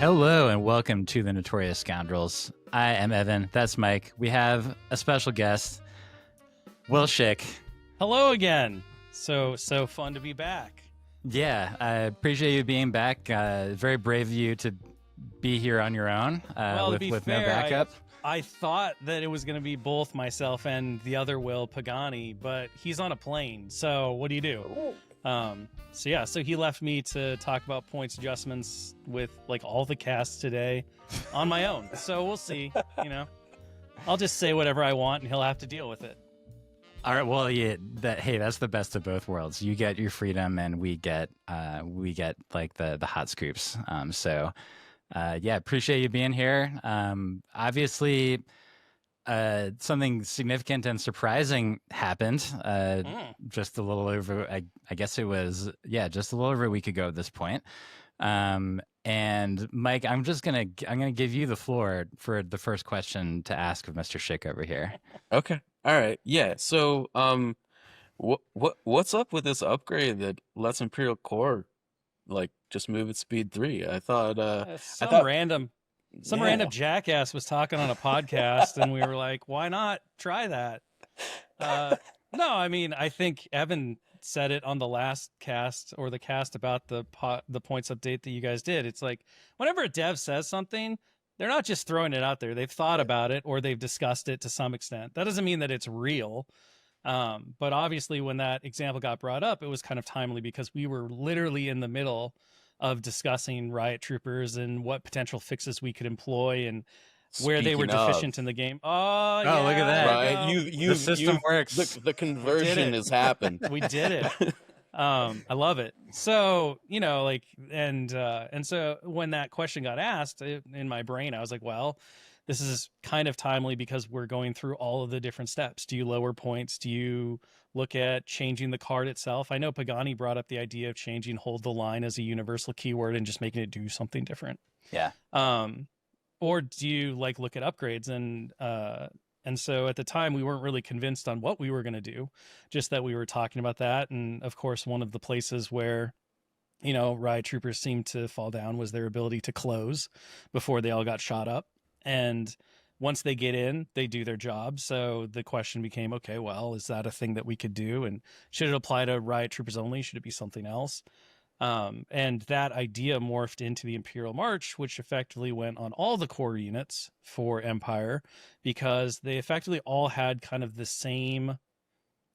Hello and welcome to the Notorious Scoundrels. I am Evan. That's Mike. We have a special guest, Will Shick. Hello again. So fun to be back. Yeah, I appreciate you being back. Very brave of you to be here on your own with no backup. I thought that it was going to be both myself and the other Will Pagani, but he's on a plane. So what do you do? So he left me to talk about points adjustments with like all the casts today on my own. So we'll see. I'll just say whatever I want and he'll have to deal with it. All right. Well, yeah. That's the best of both worlds. You get your freedom, and we get like the hot scoops. Appreciate you being here. Obviously, something significant and surprising happened. Just a little over. I guess it was just a little over a week ago at this point. And Mike, I'm gonna give you the floor for the first question to ask of Mr. Shick over here. Okay. All right. Yeah. So, what's up with this upgrade that lets Imperial Core like just move at speed 3? I thought random jackass was talking on a podcast, and we were like, "Why not try that?" No, I mean, I think Evan said it on the last cast or the cast about the points update that you guys did. It's like whenever a dev says something, they're not just throwing it out there. They've thought about it or they've discussed it to some extent. That doesn't mean that it's real. But obviously when that example got brought up, it was kind of timely because we were literally in the middle of discussing riot troopers and what potential fixes we could employ and where they were deficient in the game. Oh, yeah, look at that. Right. The system works. The conversion has happened. We did it. I love it. So, and so when that question got asked in my brain, I was like, well, this is kind of timely because we're going through all of the different steps. Do you lower points? Do you look at changing the card itself? I know Pagani brought up the idea of changing hold the line as a universal keyword and just making it do something different. Yeah. Or do you look at upgrades? And so at the time we weren't really convinced on what we were going to do, just that we were talking about that. And of course, one of the places where, riot troopers seemed to fall down was their ability to close before they all got shot up. And once they get in, they do their job. So the question became, okay, well, is that a thing that we could do? And should it apply to riot troopers only? Should it be something else? And that idea morphed into the Imperial March, which effectively went on all the core units for Empire because they effectively all had kind of the same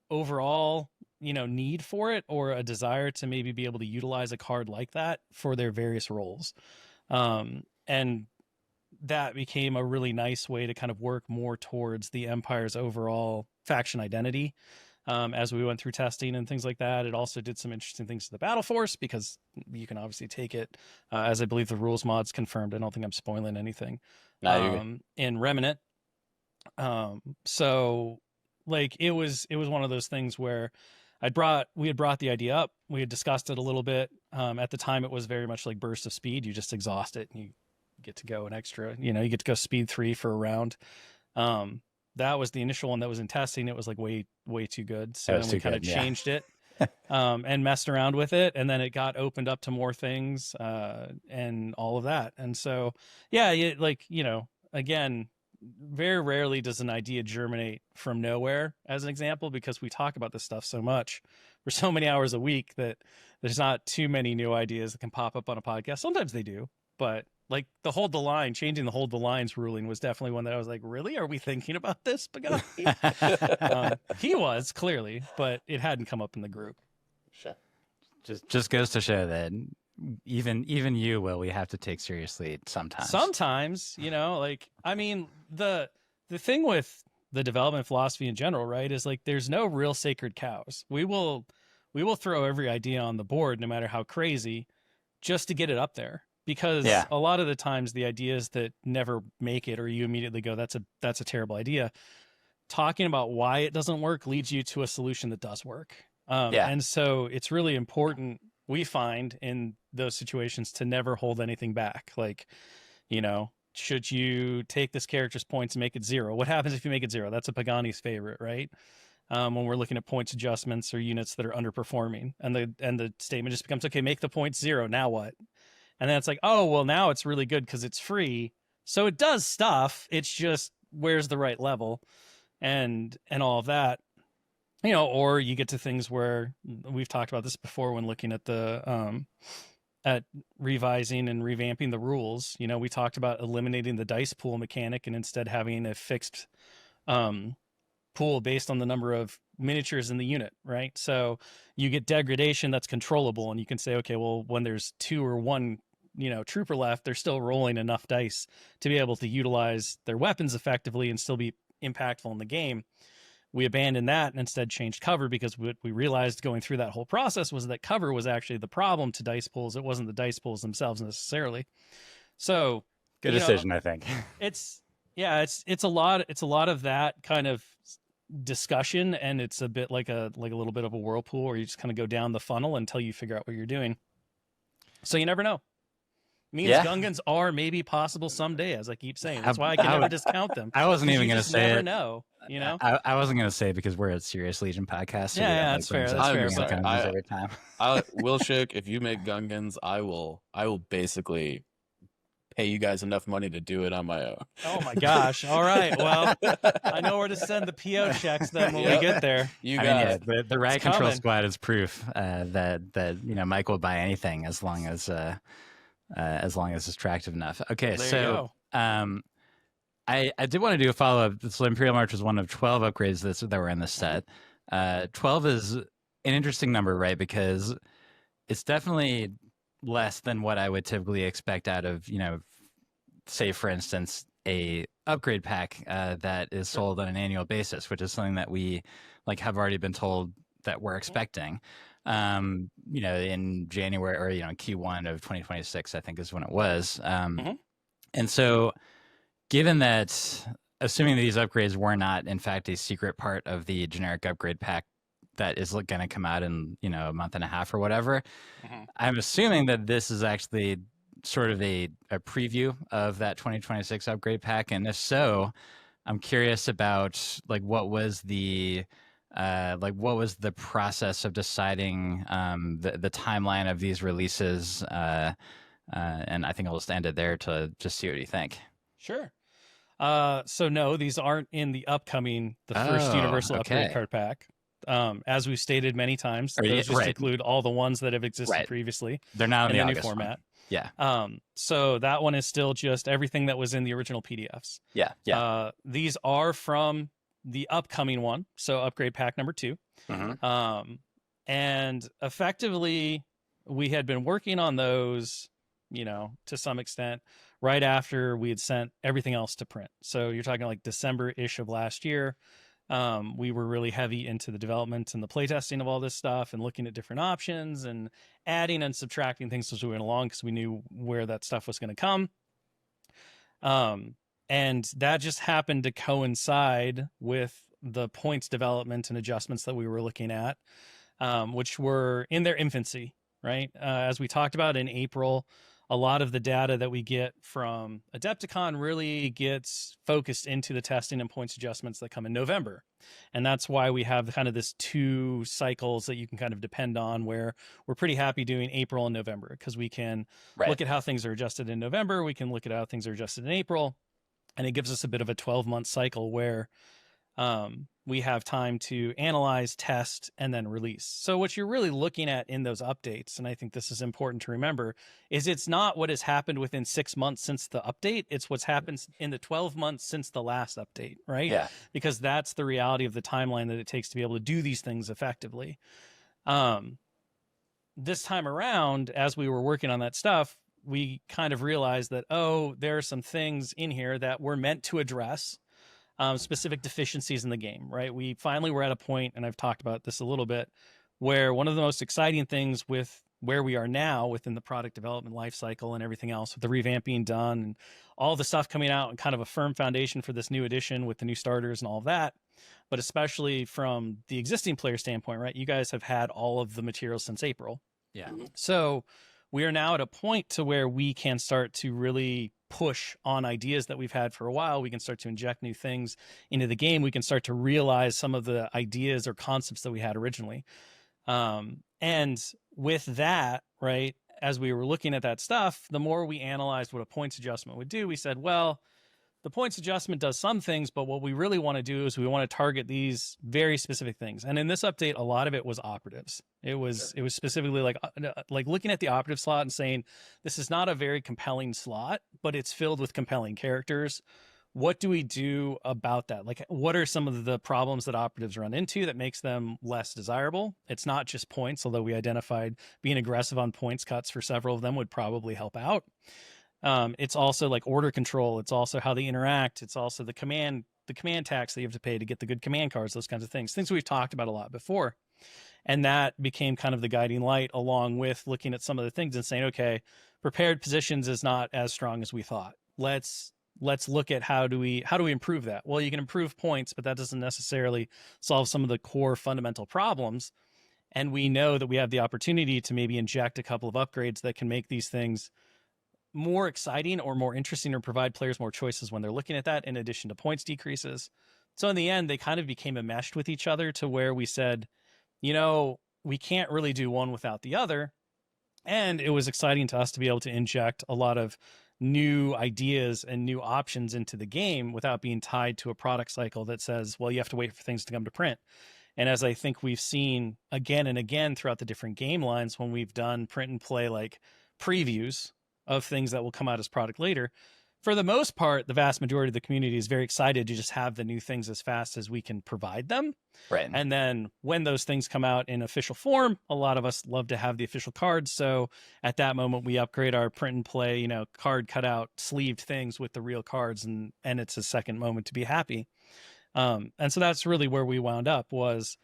overall, need for it or a desire to maybe be able to utilize a card like that for their various roles. And that became a really nice way to kind of work more towards the Empire's overall faction identity. As we went through testing and things like that, it also did some interesting things to the battle force because you can obviously take it as I believe the rules mods confirmed. I don't think I'm spoiling anything in Remnant. So it was one of those things where we had brought the idea up. We had discussed it a little bit. At the time, it was very much like burst of speed. You just exhaust it and you get to go an extra. You get to go speed 3 for a round. That was the initial one that was in testing. It was way too good. So then we kind of changed it and messed around with it. And then it got opened up to more things and all of that. And so, again, very rarely does an idea germinate from nowhere as an example, because we talk about this stuff so much for so many hours a week that there's not too many new ideas that can pop up on a podcast. Sometimes they do, but the hold the line, changing the hold the lines ruling was definitely one that I was like, really? Are we thinking about this, Pagani? He was clearly, but it hadn't come up in the group. Sure. Just goes to show that even you, Will, we have to take seriously sometimes. Sometimes, I mean, the thing with the development philosophy in general, right, is there's no real sacred cows. We will throw every idea on the board, no matter how crazy, just to get it up there. Because a lot of the times the ideas that never make it or you immediately go, that's a terrible idea. Talking about why it doesn't work leads you to a solution that does work. And so it's really important, we find, in those situations to never hold anything back. Should you take this character's points and make it 0? What happens if you make it 0? That's a Pagani's favorite, right? When we're looking at points adjustments or units that are underperforming. And the statement just becomes, okay, make the points 0. Now what? And then it's like, oh, well, now it's really good because it's free. So it does stuff. It's just where's the right level and all of that. Or you get to things where we've talked about this before when looking at the at revising and revamping the rules. We talked about eliminating the dice pool mechanic and instead having a fixed pool based on the number of miniatures in the unit, right? So you get degradation that's controllable, and you can say, okay, well, when there's 2 or 1 trooper left, they're still rolling enough dice to be able to utilize their weapons effectively and still be impactful in the game. We abandoned that and instead changed cover, because what we realized going through that whole process was that cover was actually the problem to dice pools. It wasn't the dice pools themselves necessarily. So good decision, I think. It's a lot of that kind of discussion, and it's a bit like a little bit of a whirlpool where you just kind of go down the funnel until you figure out what you're doing. So you never know. Means Gungans are maybe possible someday, as I keep saying. That's why I can never discount them. I wasn't even going to say never it. Know, I wasn't going to say it because we're a Serious Legion podcast. So yeah, that's fair. That's fair. Every time. Will Shick, if you make Gungans, I will basically pay you guys enough money to do it on my own. Oh my gosh! All right, well, I know where to send the PO checks then when we get there. The Riot Control Squad is proof that Mike will buy anything as long as it's attractive enough. Okay, there I did want to do a follow up. So Imperial March was one of 12 upgrades that were in the set. 12 is an interesting number, right? Because it's definitely less than what I would typically expect out of, say for instance, a upgrade pack that is sold on an annual basis, which is something that we have already been told that we're expecting. In January or Q1 of 2026, I think is when it was. And so, given that, assuming these upgrades were not in fact a secret part of the generic upgrade pack that is going to come out in a month and a half or whatever, I'm assuming that this is actually sort of a preview of that 2026 upgrade pack. And if so, I'm curious about what was the process of deciding the timeline of these releases, and I think I'll just end it there to just see what you think. Sure. So no, these aren't in the first Universal Upgrade card pack. As we've stated many times, those just include all the ones that have existed previously. They're not in the new format. One. Yeah. So that one is still just everything that was in the original PDFs. Yeah. These are from the upcoming one, so upgrade pack number 2. And effectively we had been working on those, to some extent, right after we had sent everything else to print. So you're talking December-ish of last year. We were really heavy into the development and the playtesting of all this stuff and looking at different options and adding and subtracting things as we went along, because we knew where that stuff was going to come. And that just happened to coincide with the points development and adjustments that we were looking at, which were in their infancy, right? As we talked about in April, a lot of the data that we get from Adepticon really gets focused into the testing and points adjustments that come in November. And that's why we have kind of this 2 cycles that you can kind of depend on, where we're pretty happy doing April and November, because we can look at how things are adjusted in November. We can look at how things are adjusted in April. And it gives us a bit of a 12-month cycle where we have time to analyze, test, and then release. So what you're really looking at in those updates, and I think this is important to remember, is it's not what has happened within 6 months since the update. It's what's happened in the 12 months since the last update, right? Yeah. Because that's the reality of the timeline that it takes to be able to do these things effectively. This time around, as we were working on that stuff, we kind of realized that, there are some things in here that we're meant to address. Specific deficiencies in the game, right? We finally were at a point, and I've talked about this a little bit, where one of the most exciting things with where we are now within the product development life cycle and everything else, with the revamp being done and all the stuff coming out and kind of a firm foundation for this new edition with the new starters and all of that, but especially from the existing player standpoint, right? You guys have had all of the materials since April. Yeah. So we are now at a point to where we can start to really push on ideas that we've had for a while. We can start to inject new things into the game. We can start to realize some of the ideas or concepts that we had originally. And with that, right, as we were looking at that stuff, the more we analyzed what a points adjustment would do, we said, well, the points adjustment does some things, but what we really want to do is we want to target these very specific things. And in this update, a lot of it was operatives. It was specifically like looking at the operative slot and saying, this is not a very compelling slot, but it's filled with compelling characters. What do we do about that? Like, what are some of the problems that operatives run into that makes them less desirable? It's not just points, although we identified being aggressive on points cuts for several of them would probably help out. It's also like order control. It's also how they interact. It's also the command tax that you have to pay to get the good command cards, those kinds of things we've talked about a lot before. And that became kind of the guiding light, along with looking at some of the things and saying, okay, prepared positions is not as strong as we thought. Let's look at how do we improve that? Well, you can improve points, but that doesn't necessarily solve some of the core fundamental problems. And we know that we have the opportunity to maybe inject a couple of upgrades that can make these things more exciting or more interesting, or provide players more choices when they're looking at that, in addition to points decreases. So in the end, they kind of became enmeshed with each other to where we said, we can't really do one without the other. And it was exciting to us to be able to inject a lot of new ideas and new options into the game without being tied to a product cycle that says, well, you have to wait for things to come to print. And as I think we've seen again and again throughout the different game lines, when we've done print and play like previews of things that will come out as product later, for the most part, the vast majority of the community is very excited to just have the new things as fast as we can provide them. Right. And then when those things come out in official form, a lot of us love to have the official cards. So at that moment, we upgrade our print and play, card cutout sleeved things with the real cards, and it's a second moment to be happy. And so that's really where we wound up, was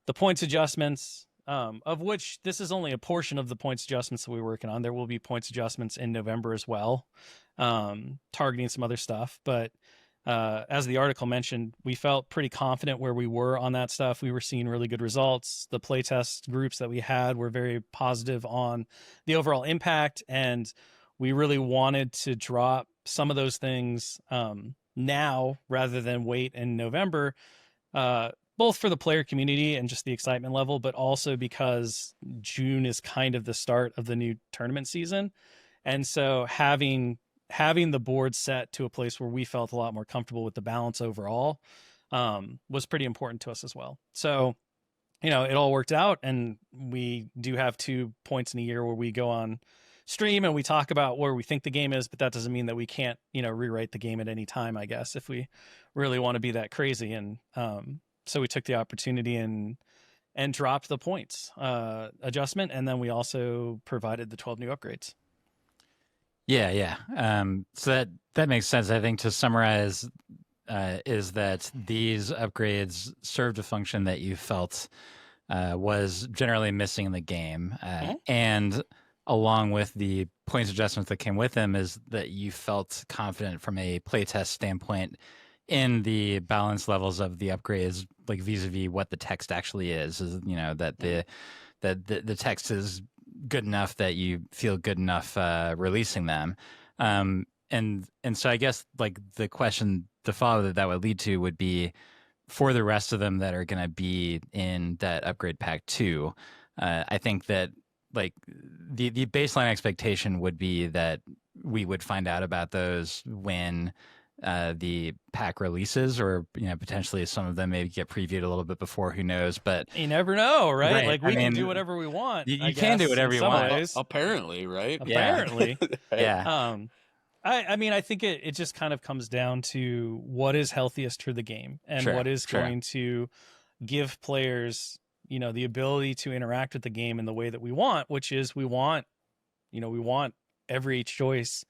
the points adjustments, of which this is only a portion of the points adjustments that we're working on. There will be points adjustments in November as well, targeting some other stuff. But as the article mentioned, we felt pretty confident where we were on that stuff. We were seeing really good results. The playtest groups that we had were very positive on the overall impact, and we really wanted to drop some of those things now rather than wait in November, both for the player community and just the excitement level, but also because June is kind of the start of the new tournament season. And so having the board set to a place where we felt a lot more comfortable with the balance overall was pretty important to us as well. So, it all worked out, and we do have 2 points in a year where we go on stream and we talk about where we think the game is, but that doesn't mean that we can't, rewrite the game at any time, I guess, if we really want to be that crazy. And so we took the opportunity and dropped the points adjustment, and then we also provided the 12 new upgrades. Yeah. So that makes sense. I think to summarize, is that these upgrades served a function that you felt was generally missing in the game, and along with the points adjustments that came with them, is that you felt confident from a playtest standpoint in the balance levels of the upgrades, like vis-a-vis what the text actually is that the text is good enough that you feel good enough releasing them. And so I guess like the question, the follow that would lead to would be, for the rest of them that are going to be in that upgrade pack 2, I think that like the baseline expectation would be that we would find out about those when the pack releases, or potentially some of them maybe get previewed a little bit before, who knows. But you never know, right? Like we can do what whatever we want. You can do whatever you want. Apparently, right? Apparently. Yeah. I mean, I think it just kind of comes down to what is healthiest for the game, and what is going to give players, the ability to interact with the game in the way that we want, which is we want every choice,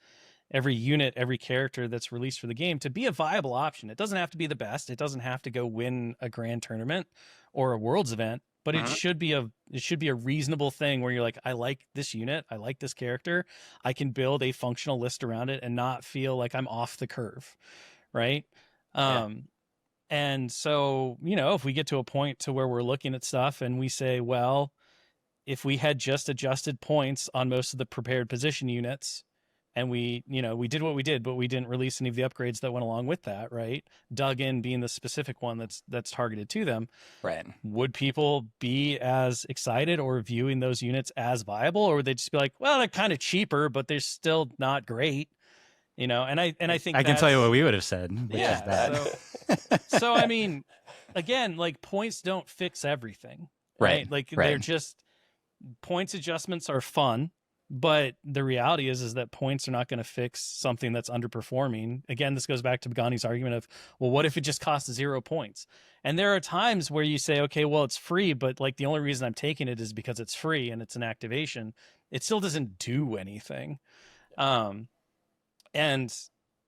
every unit, every character that's released for the game to be a viable option. It doesn't have to be the best. It doesn't have to go win a grand tournament or a worlds event, but it should be a reasonable thing where you're like, I like this unit, I like this character, I can build a functional list around it and not feel like I'm off the curve, right? And so, if we get to a point to where we're looking at stuff and we say, well, if we had just adjusted points on most of the prepared position units, and we did what we did, but we didn't release any of the upgrades that went along with that, right? Dug in being the specific one that's targeted to them. Right. Would people be as excited or viewing those units as viable, or would they just be like, well, they're kind of cheaper, but they're still not great, And I think I can tell you what we would have said, which is that. So I mean, again, like, points don't fix everything, right? Like, they're just, points adjustments are fun, but the reality is that points are not going to fix something that's underperforming. Again, this goes back to Bagani's argument of, well, what if it just costs 0 points? And there are times where you say, okay, well, it's free, but like, the only reason I'm taking it is because it's free and it's an activation. It still doesn't do anything. And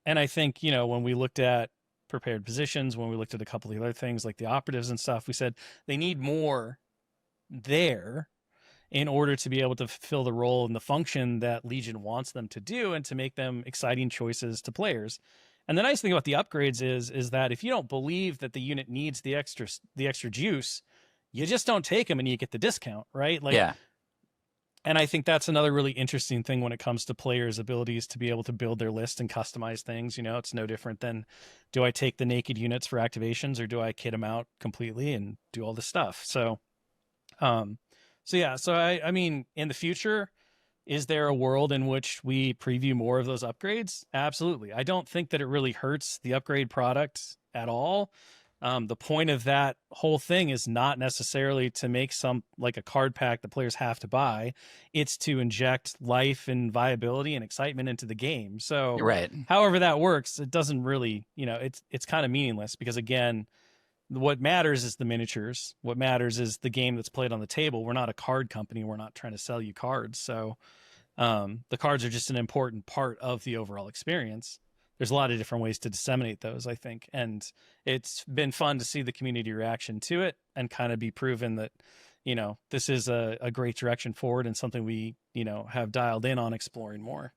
I think, when we looked at prepared positions, when we looked at a couple of the other things like the operatives and stuff, we said they need more there in order to be able to fulfill the role and the function that Legion wants them to do, and to make them exciting choices to players. And the nice thing about the upgrades is that if you don't believe that the unit needs the extra juice, you just don't take them and you get the discount, right? Like, yeah. And I think that's another really interesting thing when it comes to players' abilities to be able to build their list and customize things. It's no different than, do I take the naked units for activations, or do I kit them out completely and do all this stuff? So I mean, in the future, is there a world in which we preview more of those upgrades? Absolutely. I don't think that it really hurts the upgrade product at all. The point of that whole thing is not necessarily to make like a card pack that players have to buy. It's to inject life and viability and excitement into the game. So right. However that works, it doesn't really, it's kind of meaningless, because again, what matters is the miniatures. What matters is the game that's played on the table. We're not a card company. We're not trying to sell you cards. So the cards are just an important part of the overall experience. There's a lot of different ways to disseminate those, I think. And it's been fun to see the community reaction to it, and kind of be proven that, this is a great direction forward, and something we, have dialed in on exploring more.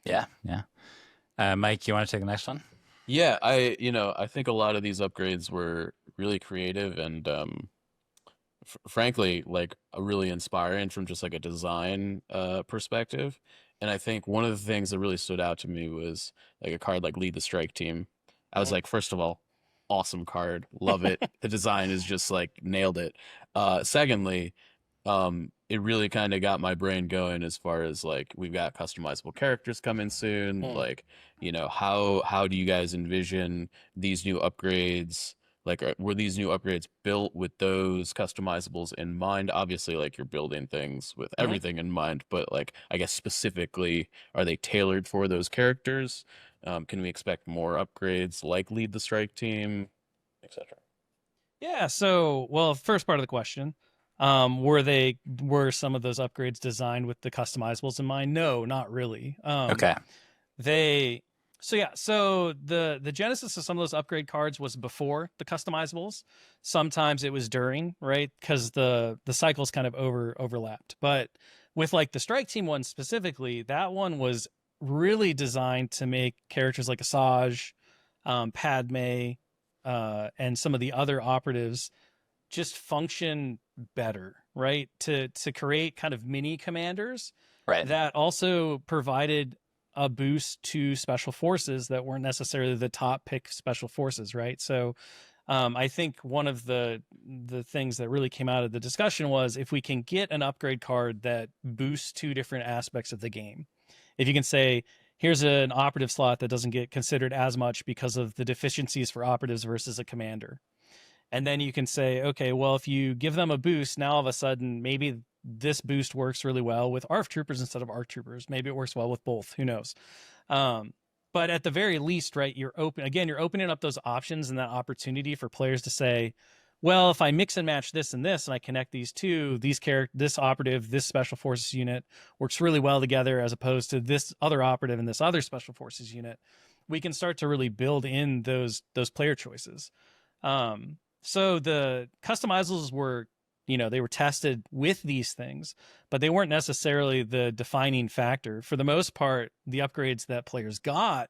Yeah. Yeah. Mike, you want to take the next one? Yeah, I think a lot of these upgrades were really creative and frankly, like, really inspiring from just like a design perspective. And I think one of the things that really stood out to me was like a card like Lead the Strike Team. I was like, first of all, awesome card, love it. The design is just like nailed it. Secondly, it really kind of got my brain going as far as like, we've got customizable characters coming soon. Like, how do you guys envision these new upgrades? Like, were these new upgrades built with those customizables in mind? Obviously, like, you're building things with everything in mind, but like, I guess specifically, are they tailored for those characters? Can we expect more upgrades like Lead the Strike Team, etc.? Yeah. So, well, first part of the question, were some of those upgrades designed with the customizables in mind? No, not really. Okay. So the genesis of some of those upgrade cards was before the customizables. Sometimes it was during, right? Because the cycles kind of overlapped. But with like the Strike Team one specifically, that one was really designed to make characters like Asajj, Padme, and some of the other operatives just function better, right? To create kind of mini commanders, right, that also provided a boost to special forces that weren't necessarily the top pick special forces, right? So I think one of the things that really came out of the discussion was, if we can get an upgrade card that boosts 2 different aspects of the game. If you can say, here's an operative slot that doesn't get considered as much because of the deficiencies for operatives versus a commander. And then you can say, okay, well, if you give them a boost, now all of a sudden, maybe this boost works really well with ARF troopers instead of ARC troopers. Maybe it works well with both. Who knows? But at the very least, right, you're opening up those options and that opportunity for players to say, well, if I mix and match this and this, and I connect these two, this operative, this special forces unit works really well together, as opposed to this other operative and this other special forces unit, we can start to really build in those player choices. So the customizables were, they were tested with these things, but they weren't necessarily the defining factor. For the most part, the upgrades that players got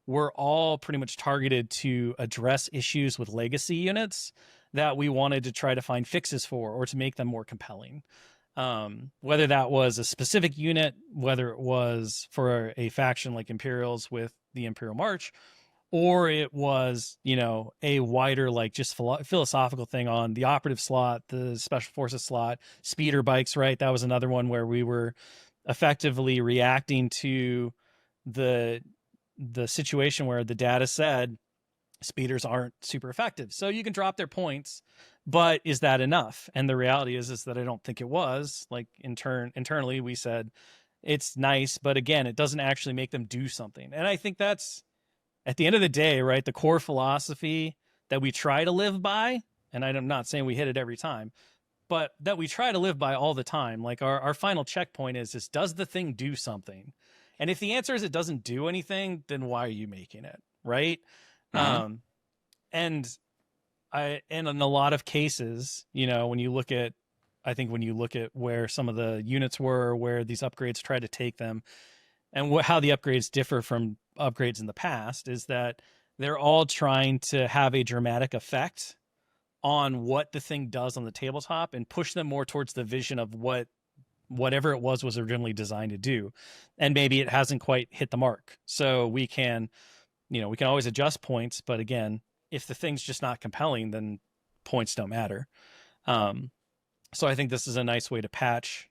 were all pretty much targeted to address issues with legacy units that we wanted to try to find fixes for, or to make them more compelling. Whether that was a specific unit, whether it was for a faction like Imperials with the Imperial March, or it was, a wider, like, just philosophical thing on the operative slot, the special forces slot, speeder bikes, right? That was another one where we were effectively reacting to the situation where the data said speeders aren't super effective. So you can drop their points, but is that enough? And the reality is that I don't think it was. Like, internally, we said it's nice, but again, it doesn't actually make them do something. And I think that's, at the end of the day, right, the core philosophy that we try to live by, and I'm not saying we hit it every time, but that we try to live by all the time. Like, our final checkpoint is does the thing do something? And if the answer is it doesn't do anything, then why are you making it, right? Mm-hmm. And in a lot of cases, when you look at, I think when you look at where some of the units were, where these upgrades try to take them, and how the upgrades differ from upgrades in the past, is that they're all trying to have a dramatic effect on what the thing does on the tabletop and push them more towards the vision of whatever it was originally designed to do. And maybe it hasn't quite hit the mark. So we can always adjust points, but again, if the thing's just not compelling, then points don't matter. So I think this is a nice way to patch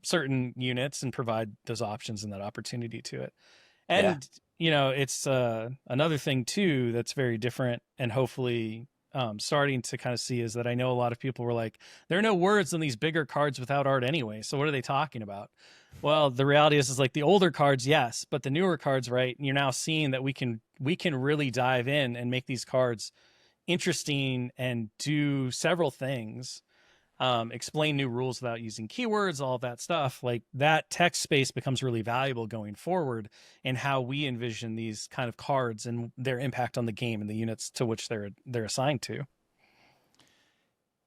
certain units and provide those options and that opportunity to it. And, it's another thing too that's very different, and hopefully starting to kind of see, is that I know a lot of people were like, there are no words on these bigger cards without art anyway, so what are they talking about? Well, the reality is like the older cards, yes, but the newer cards, right, you're now seeing that we can really dive in and make these cards interesting and do several things, explain new rules without using keywords, all of that stuff. Like, that text space becomes really valuable going forward in how we envision these kind of cards and their impact on the game and the units to which they're assigned to.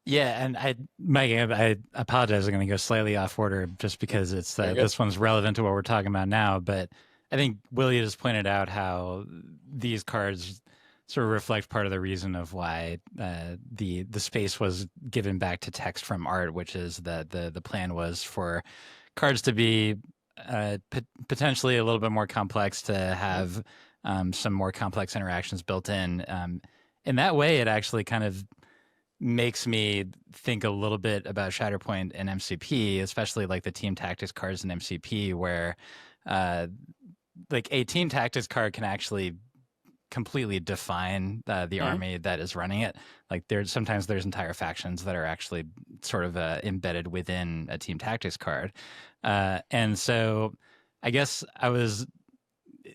Yeah, and Mike, I apologize. I'm going to go slightly off order just because it's this one's relevant to what we're talking about now. But I think Willie just pointed out how these cards sort of reflect part of the reason of why the space was given back to text from art, which is that the plan was for cards to be potentially a little bit more complex, to have some more complex interactions built in. In that way, it actually kind of makes me think a little bit about Shatterpoint and MCP, especially like the team tactics cards in MCP, where like a team tactics card can actually completely define the army that is running it. Like, sometimes there's entire factions that are actually sort of embedded within a team tactics card. And so I guess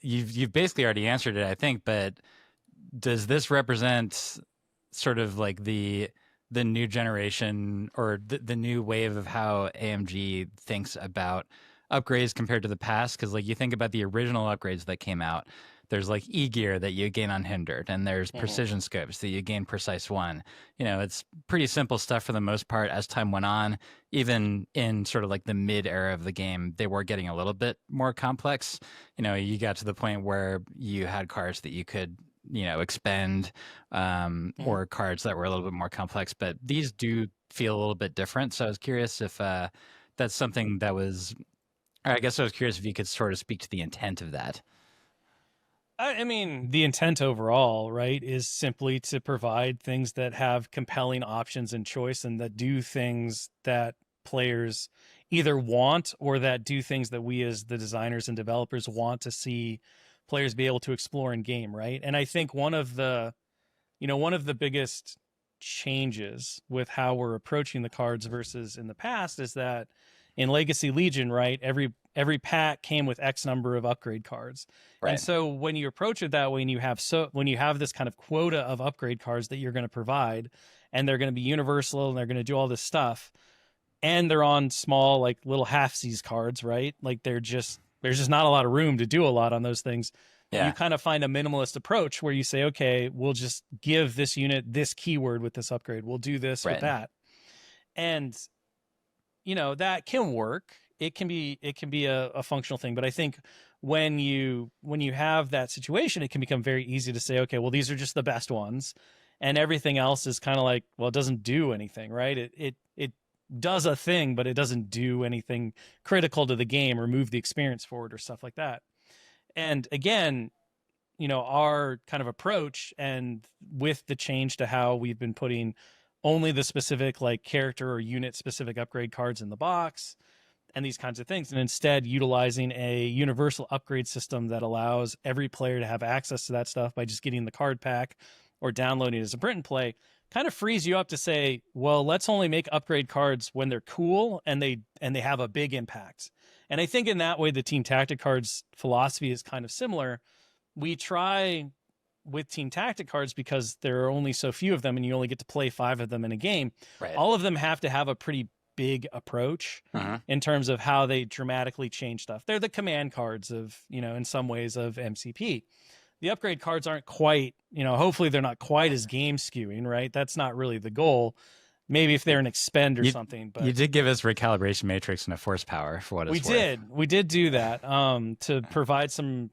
you've basically already answered it, I think, but does this represent sort of like the new generation, or the new wave of how AMG thinks about upgrades compared to the past? Because like, you think about the original upgrades that came out, there's like E-gear that you gain unhindered, and there's precision scopes that you gain precise one. It's pretty simple stuff for the most part. As time went on, even in sort of like the mid era of the game, they were getting a little bit more complex. You got to the point where you had cards that you could expend, or cards that were a little bit more complex, but these do feel a little bit different. So I was curious if that's something that was, or I guess I was curious if you could sort of speak to the intent of that. I mean, the intent overall, right, is simply to provide things that have compelling options and choice, and that do things that players either want, or that do things that we as the designers and developers want to see players be able to explore in game, right? And I think one of the biggest changes with how we're approaching the cards versus in the past is that in Legacy Legion, right, every pack came with X number of upgrade cards. Right. And so when you approach it that way, and when you have this kind of quota of upgrade cards that you're going to provide, and they're going to be universal, and they're going to do all this stuff, and they're on small, like, little half-size cards, right? Like, there's just not a lot of room to do a lot on those things. Yeah. You kind of find a minimalist approach where you say, okay, we'll just give this unit this keyword with this upgrade. We'll do this with that. And, that can work. It can be a functional thing. But I think when you have that situation, it can become very easy to say, okay, well, these are just the best ones, and everything else is kind of like, well, it doesn't do anything, right? does a thing, but it doesn't do anything critical to the game or move the experience forward or stuff like that. And again, our kind of approach, and with the change to how we've been putting only the specific like character or unit specific upgrade cards in the box and these kinds of things, and instead utilizing a universal upgrade system that allows every player to have access to that stuff by just getting the card pack or downloading it as a print and play, kind of frees you up to say, well, let's only make upgrade cards when they're cool and they have a big impact. And I think in that way, the Team Tactic cards philosophy is kind of similar. We try with Team Tactic cards, because there are only so few of them and you only get to play 5 of them in a game. Right. All of them have to have a pretty big approach in terms of how they dramatically change stuff. They're the command cards of, in some ways of MCP. The upgrade cards aren't quite, hopefully they're not quite as game skewing, right? That's not really the goal. Maybe if they're an expend or something. But you did give us recalibration matrix and a force power for what it's worth. We did do that to provide some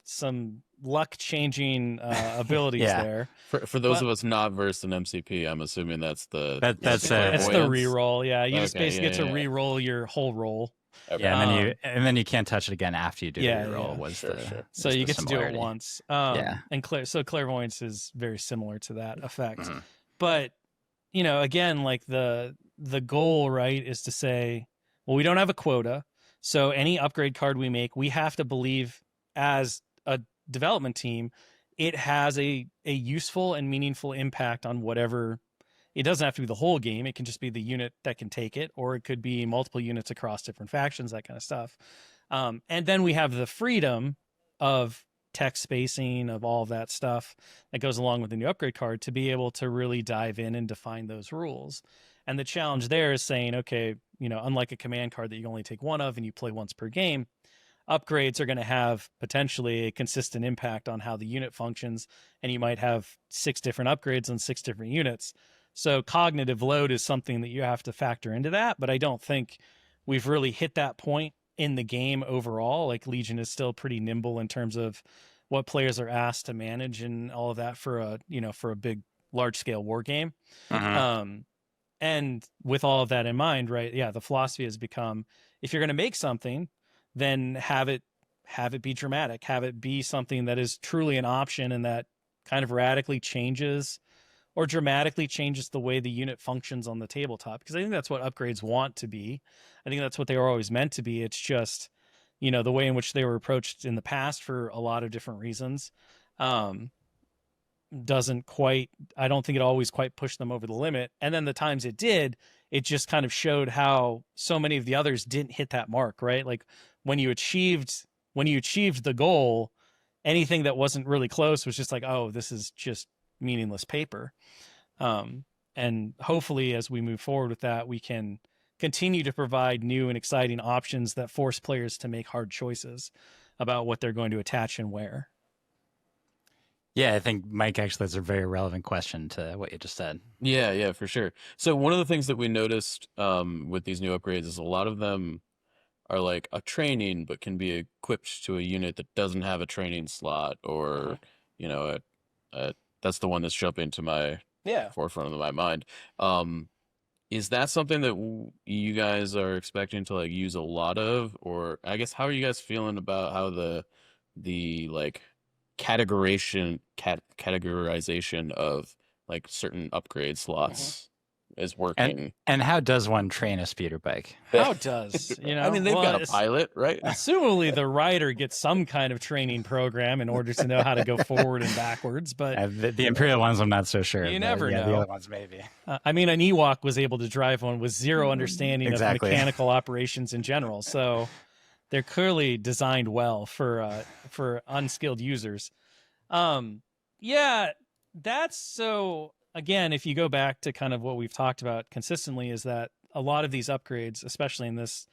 luck changing abilities there. For those of us not versed in MCP, I'm assuming that's the that's the reroll. Yeah, you just basically get to reroll your whole roll. Okay. Yeah, and then you can't touch it again after you do the reroll. So you get to do it once. And clairvoyance is very similar to that effect. But again, like the goal, right, is to say, well, we don't have a quota, so any upgrade card we make, we have to believe as a development team it has a useful and meaningful impact on whatever. It doesn't have to be the whole game. It can just be the unit that can take it, or it could be multiple units across different factions, that kind of stuff. And then we have the freedom of text spacing, of all of that stuff that goes along with the new upgrade card, to be able to really dive in and define those rules. And the challenge there is saying, okay, unlike a command card that you only take one of and you play once per game, upgrades are going to have potentially a consistent impact on how the unit functions, and you might have 6 different upgrades on 6 different units. So cognitive load is something that you have to factor into that, but I don't think we've really hit that point in the game overall. Like Legion is still pretty nimble in terms of what players are asked to manage and all of that for a big, large scale war game. And with all of that in mind, right? Yeah. The philosophy has become, if you're going to make something, then have it be dramatic, have it be something that is truly an option and that kind of radically changes or dramatically changes the way the unit functions on the tabletop. Because I think that's what upgrades want to be. I think that's what they were always meant to be. It's just, the way in which they were approached in the past for a lot of different reasons doesn't quite, I don't think it always quite pushed them over the limit. And then the times it did, it just kind of showed how so many of the others didn't hit that mark, right? Like when you achieved the goal, anything that wasn't really close was just like, oh, this is just meaningless paper. And hopefully as we move forward with that, we can continue to provide new and exciting options that force players to make hard choices about what they're going to attach and where. Yeah, I think Mike actually has a very relevant question to what you just said. Yeah, for sure. So one of the things that we noticed with these new upgrades is a lot of them are like a training, but can be equipped to a unit that doesn't have a training slot, or that's the one that's jumping to my forefront of my mind. Is that something that you guys are expecting to like use a lot of, or I guess how are you guys feeling about how the like categorization of like certain upgrade slots is working? And how does one train a speeder bike? How does, I mean, they've got a pilot, right? Assumably the rider gets some kind of training program in order to know how to go forward and backwards, but the Imperial ones, I'm not so sure. You never know. The other ones, maybe. I mean, an Ewok was able to drive one with zero understanding of mechanical operations in general. So they're clearly designed well for unskilled users. That's so. Again, if you go back to kind of what we've talked about consistently, is that a lot of these upgrades, especially in this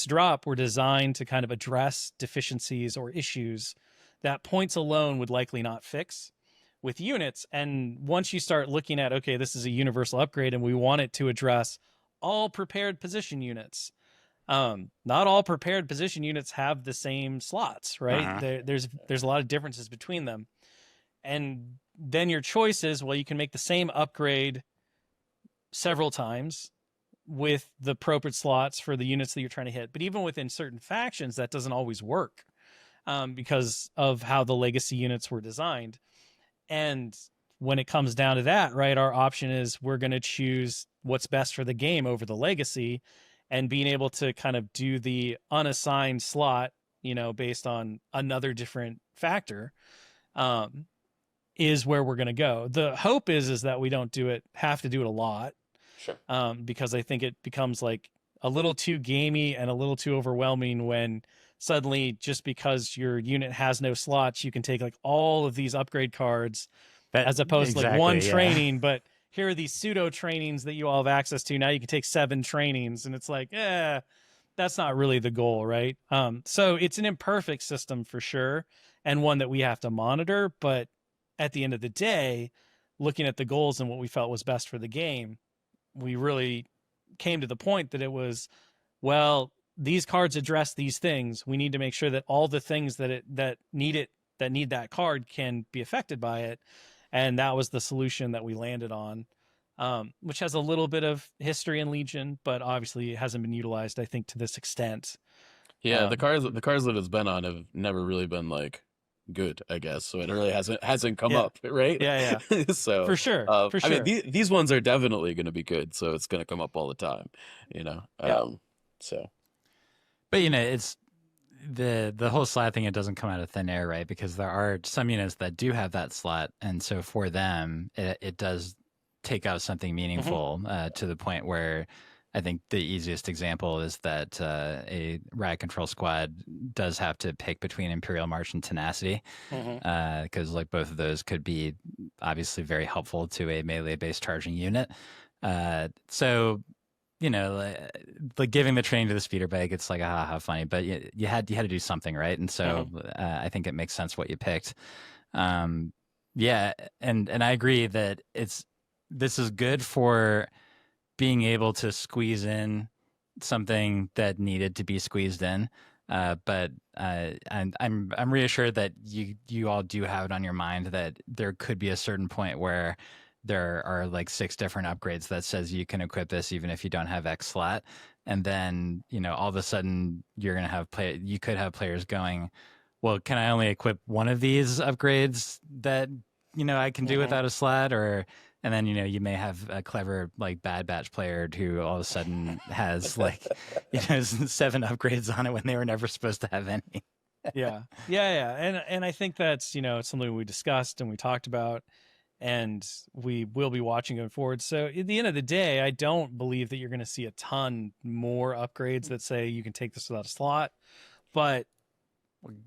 drop, were designed to kind of address deficiencies or issues that points alone would likely not fix with units. And once you start looking at, okay, this is a universal upgrade and we want it to address all prepared position units. Not all prepared position units have the same slots, right? There's a lot of differences between them. And then your choice is, well, you can make the same upgrade several times, with the appropriate slots for the units that you're trying to hit. But even within certain factions, that doesn't always work because of how the legacy units were designed. And when it comes down to that, right, our option is we're going to choose what's best for the game over the legacy, and being able to kind of do the unassigned slot, you know, based on another different factor, is where we're going to go. The hope is that we don't have to do it a lot. Sure. Because I think it becomes like a little too gamey and a little too overwhelming when suddenly, just because your unit has no slots, you can take like all of these upgrade cards as opposed to like one training, but here are these pseudo trainings that you all have access to. Now you can take 7 trainings, and it's like, that's not really the goal, right? So it's an imperfect system for sure, and one that we have to monitor. But at the end of the day, looking at the goals and what we felt was best for the game, we really came to the point that it was, well, these cards address these things. We need to make sure that all the things that need that card can be affected by it. And that was the solution that we landed on, which has a little bit of history in Legion, but obviously it hasn't been utilized, I think, to this extent. Yeah, the cards that it's been on have never really been like good, I guess. So it really hasn't come up, right? Yeah. So for sure. I mean, these ones are definitely going to be good, so it's going to come up all the time, you know. So, but you know, it's the whole slot thing. It doesn't come out of thin air, right? Because there are some units that do have that slot, and so for them, it does take out something meaningful to the point where I think the easiest example is that a riot control squad does have to pick between Imperial March and Tenacity, because like both of those could be obviously very helpful to a melee-based charging unit. So, you know, like giving the training to the speeder bag, it's like, how funny, but you had to do something, right? And so I think it makes sense what you picked. Yeah, and I agree that this is good for being able to squeeze in something that needed to be squeezed in, but I'm reassured that you all do have it on your mind that there could be a certain point where there are like 6 different upgrades that says you can equip this even if you don't have X slot, and then you know all of a sudden you're gonna have you could have players going, well, can I only equip one of these upgrades that you know I can do without a slot, or and then, you know, you may have a clever, like, Bad Batch player who all of a sudden has, like, you know, 7 upgrades on it when they were never supposed to have any. Yeah. And I think that's, you know, something we discussed and we talked about, and we will be watching going forward. So at the end of the day, I don't believe that you're going to see a ton more upgrades that say you can take this without a slot. But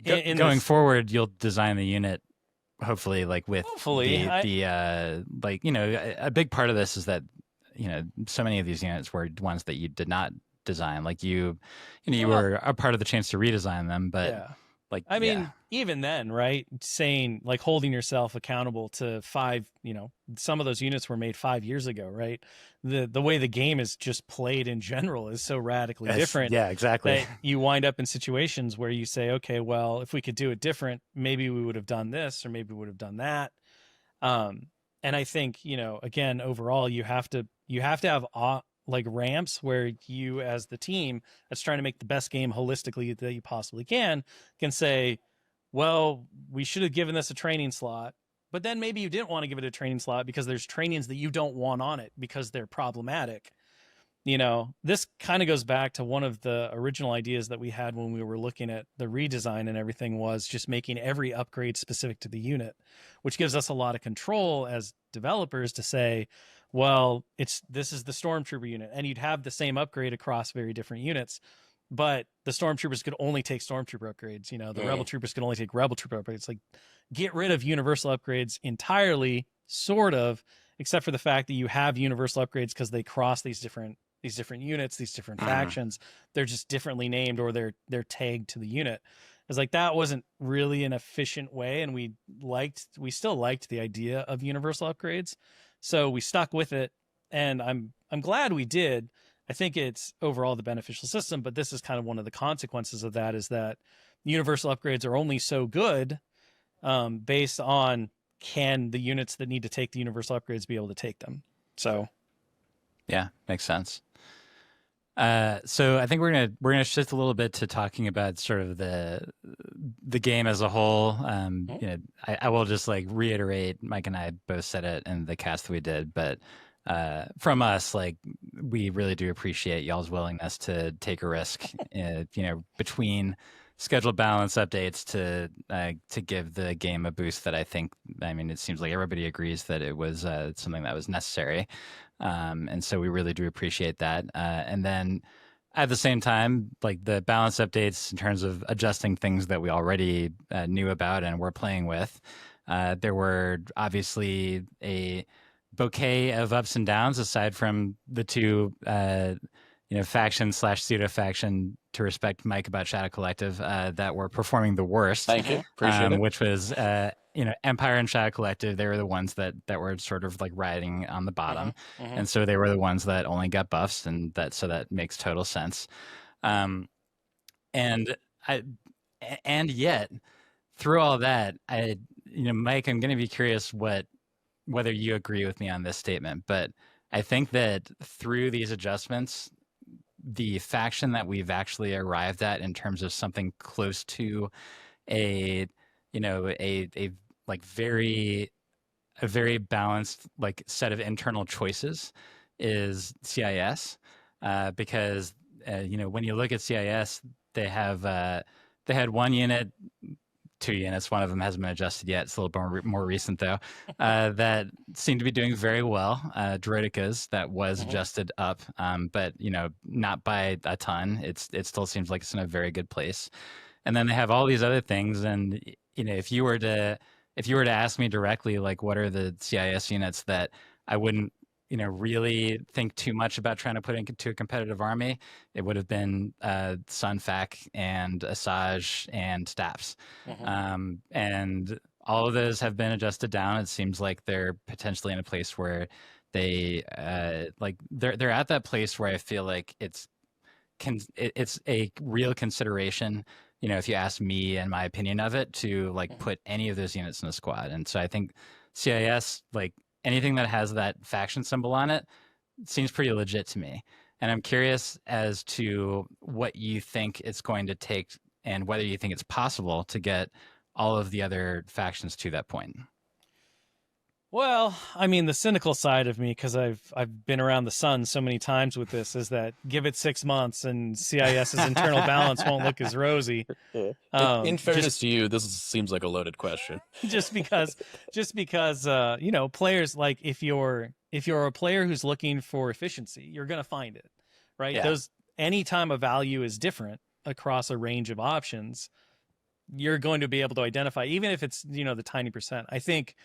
going forward, you'll design the unit hopefully like with the like, you know, a big part of this is that, you know, so many of these units were ones that you did not design, like you were a part of the chance to redesign them, but like, I mean, even then, right, saying like holding yourself accountable to 5, you know, some of those units were made 5 years ago, right? The way the game is just played in general is so radically different. Yeah, exactly. That you wind up in situations where you say, okay, well, if we could do it different, maybe we would have done this, or maybe we would have done that. And I think, you know, again, overall, you have to have like ramps where you, as the team that's trying to make the best game holistically that you possibly can say, well, we should have given this a training slot, but then maybe you didn't want to give it a training slot because there's trainings that you don't want on it because they're problematic. You know, this kind of goes back to one of the original ideas that we had when we were looking at the redesign and everything, was just making every upgrade specific to the unit, which gives us a lot of control as developers to say, well, this is the Stormtrooper unit, and you'd have the same upgrade across very different units, but the Stormtroopers could only take Stormtrooper upgrades. You know, the Rebel Troopers could only take Rebel Trooper upgrades. Like, get rid of universal upgrades entirely, sort of, except for the fact that you have universal upgrades because they cross these different units, these different factions. They're just differently named, or they're tagged to the unit. It's like, that wasn't really an efficient way, and we still liked the idea of universal upgrades. So we stuck with it, and I'm glad we did. I think it's overall the beneficial system, but this is kind of one of the consequences of that, is that universal upgrades are only so good based on, can the units that need to take the universal upgrades be able to take them? So, yeah, makes sense. So I think we're gonna shift a little bit to talking about sort of the game as a whole. You know, I will just like reiterate, Mike and I both said it in the cast that we did, but from us, like we really do appreciate y'all's willingness to take a risk, you know, between scheduled balance updates to give the game a boost that I mean, it seems like everybody agrees that it was something that was necessary. And so we really do appreciate that. And then at the same time, like the balance updates in terms of adjusting things that we already knew about and were playing with, there were obviously a bouquet of ups and downs aside from the two, you know, faction slash pseudo faction, to respect Mike about Shadow Collective, that were performing the worst. Thank you. Appreciate it. Which was, you know, Empire and Shadow Collective. They were the ones that were sort of like riding on the bottom, and so they were the ones that only got buffs, and that makes total sense. And yet, through all that, you know, Mike, I'm going to be curious whether you agree with me on this statement, but I think that through these adjustments, the faction that we've actually arrived at in terms of something close to a, you know, a like a very balanced like set of internal choices is CIS, because you know, when you look at CIS, they had one unit, two units. One of them hasn't been adjusted yet. It's a little more recent though. That seemed to be doing very well. Droidekas that was adjusted up, but you know, not by a ton. It still seems like it's in a very good place. And then they have all these other things. And you know, if you were to ask me directly, like what are the CIS units that I wouldn't, you know, really think too much about trying to put into a competitive army, it would have been Sunfac and Asajj and Staffs. And all of those have been adjusted down. It seems like they're potentially in a place where they like they're at that place where I feel like it's a real consideration, you know, if you ask me and my opinion of it, to like put any of those units in a squad. And so I think CIS, like anything that has that faction symbol on it, seems pretty legit to me. And I'm curious as to what you think it's going to take and whether you think it's possible to get all of the other factions to that point. Well, I mean, the cynical side of me, because I've been around the sun so many times with this, is that give it 6 months and CIS's internal balance won't look as rosy. In fairness to you, this seems like a loaded question. just because, you know, players, like if you're a player who's looking for efficiency, you're gonna find it, right? Yeah. Any time a value is different across a range of options, you're going to be able to identify, even if it's, you know, the tiny percent. I think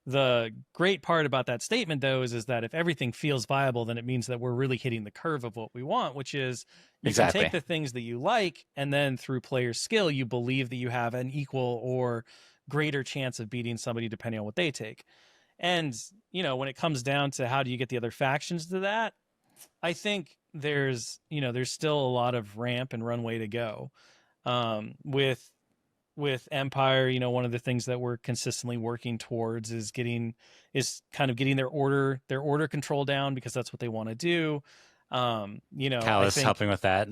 the great part about that statement, though, is that if everything feels viable, then it means that we're really hitting the curve of what we want, which is you can take the things that you like, and then through player skill, you believe that you have an equal or greater chance of beating somebody depending on what they take. And, you know, when it comes down to how do you get the other factions to that, I think there's still a lot of ramp and runway to go. With Empire, you know, one of the things that we're consistently working towards is getting their order control down, because that's what they want to do. You know, Callus helping with that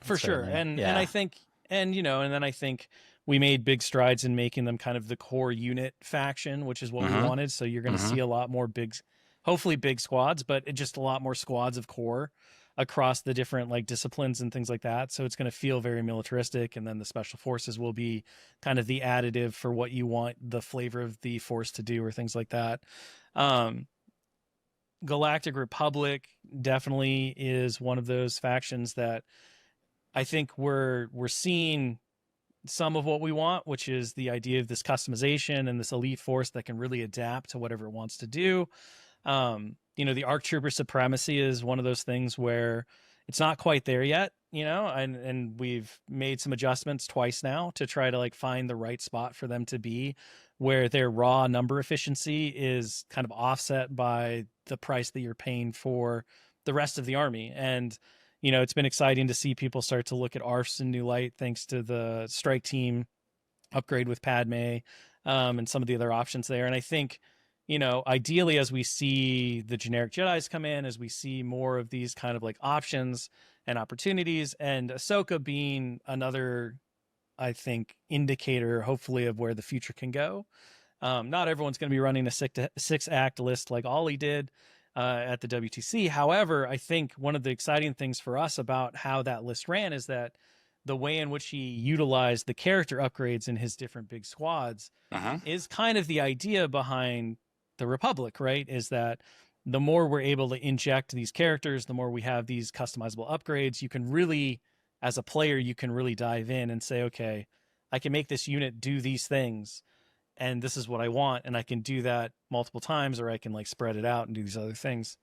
for sure. And I think, and you know, and then I think we made big strides in making them kind of the core unit faction, which is what we wanted. So you're going to see a lot more hopefully big squads, but just a lot more squads of core across the different like disciplines and things like that. So it's going to feel very militaristic. And then the special forces will be kind of the additive for what you want the flavor of the force to do, or things like that. Galactic Republic definitely is one of those factions that I think we're seeing some of what we want, which is the idea of this customization and this elite force that can really adapt to whatever it wants to do. You know, the ARC Trooper supremacy is one of those things where it's not quite there yet, you know, and we've made some adjustments twice now to try to like find the right spot for them to be, where their raw number efficiency is kind of offset by the price that you're paying for the rest of the army. And, you know, it's been exciting to see people start to look at ARFs in new light, thanks to the strike team upgrade with Padme, and some of the other options there. And I think, ideally, as we see the generic Jedis come in, as we see more of these kind of like options and opportunities, and Ahsoka being another, I think, indicator, hopefully, of where the future can go. Not everyone's going to be running a six act list like Ollie did at the WTC. However, I think one of the exciting things for us about how that list ran is that the way in which he utilized the character upgrades in his different big squads is kind of the idea behind the Republic, right? Is that the more we're able to inject these characters, the more we have these customizable upgrades, you can really, as a player, you can really dive in and say, okay, I can make this unit do these things, and this is what I want, and I can do that multiple times, or I can like spread it out and do these other things.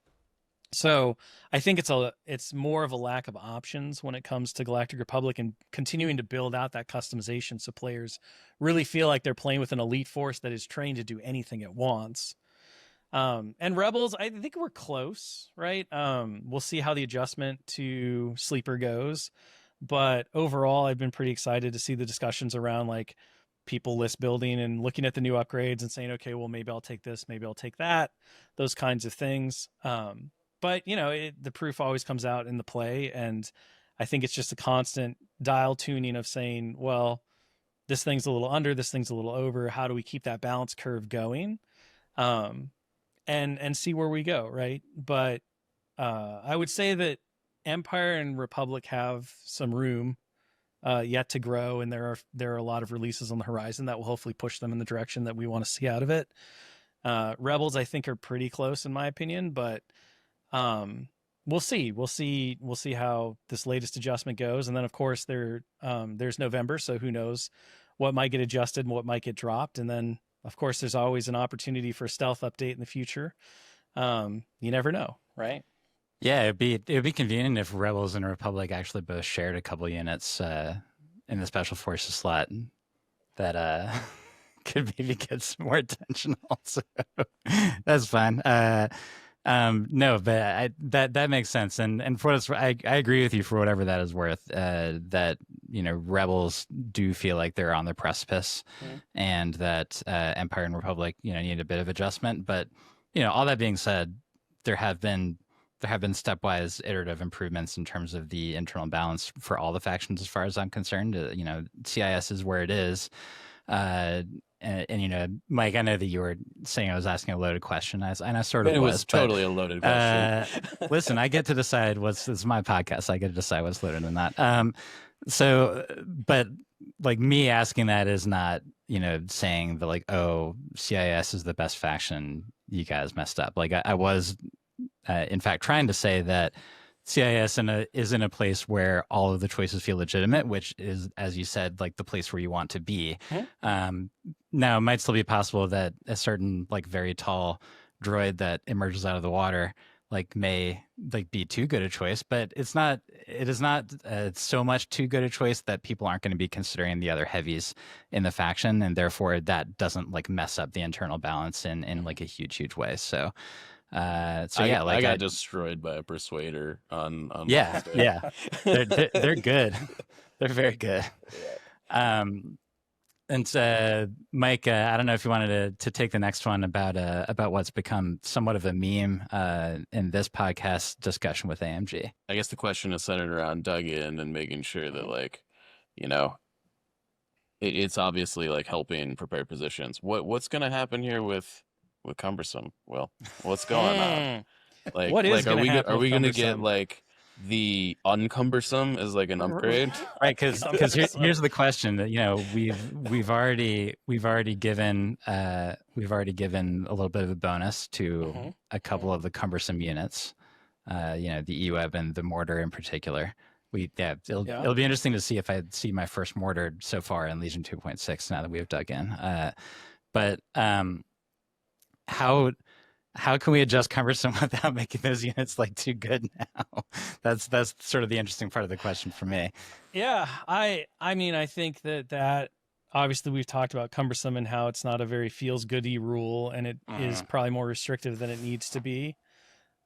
So I think it's more of a lack of options when it comes to Galactic Republic, and continuing to build out that customization so players really feel like they're playing with an elite force that is trained to do anything it wants. And Rebels, I think we're close, right? We'll see how the adjustment to Sleeper goes, but overall, I've been pretty excited to see the discussions around like people list building and looking at the new upgrades and saying, okay, well, maybe I'll take this, maybe I'll take that, those kinds of things. But the proof always comes out in the play, and I think it's just a constant dial tuning of saying, well, this thing's a little under, this thing's a little over. How do we keep that balance curve going? And see where we go, right? But I would say that Empire and Republic have some room yet to grow, and there are a lot of releases on the horizon that will hopefully push them in the direction that we want to see out of it. Rebels, I think, are pretty close in my opinion, but we'll see how this latest adjustment goes. And then of course there's November, so who knows what might get adjusted and what might get dropped. And then of course there's always an opportunity for a stealth update in the future. You never know, right? Yeah, it'd be convenient if Rebels and Republic actually both shared a couple units in the Special Forces slot that could maybe get some more attention also. That's fine. No, but that makes sense, and for what I agree with you for whatever that is worth. That Rebels do feel like they're on the precipice, and that Empire and Republic need a bit of adjustment. But all that being said, there have been stepwise iterative improvements in terms of the internal balance for all the factions, as far as I'm concerned. CIS is where it is. And Mike, I know that you were saying I was asking a loaded question, and I sort of it was but, totally a loaded question. Listen, I get to decide it's my podcast. I get to decide what's loaded and not. So, but like me asking that is not, saying that like, oh, CIS is the best faction. You guys messed up. Like I was, in fact, trying to say that CIS is in a place where all of the choices feel legitimate, which is, as you said, like the place where you want to be. Now, it might still be possible that a certain like very tall droid that emerges out of the water may be too good a choice, but it is not so much too good a choice that people aren't going to be considering the other heavies in the faction, and therefore that doesn't like mess up the internal balance in like a huge way. So. I got destroyed by a persuader on yeah they're good. They're very good. And Mike, I don't know if you wanted to take the next one about what's become somewhat of a meme in this podcast discussion with AMG. I guess the question is centered around Duggan and making sure that it's obviously like helping prepare positions. What's going to happen here with Cumbersome? Well, what's going on? What is are we going to Cumbersome? get like the uncumbersome as like an upgrade? Right, because here's the question that we've already given a little bit of a bonus to a couple of the cumbersome units, the EWEB and the mortar in particular. It'll be interesting to see if I see my first mortar so far in Legion 2.6 now that we've dug in. But how can we adjust Cumbersome without making those units like too good now? That's sort of the interesting part of the question for me. Yeah, I mean, I think that obviously we've talked about Cumbersome and how it's not a very feels goody rule, and it is probably more restrictive than it needs to be.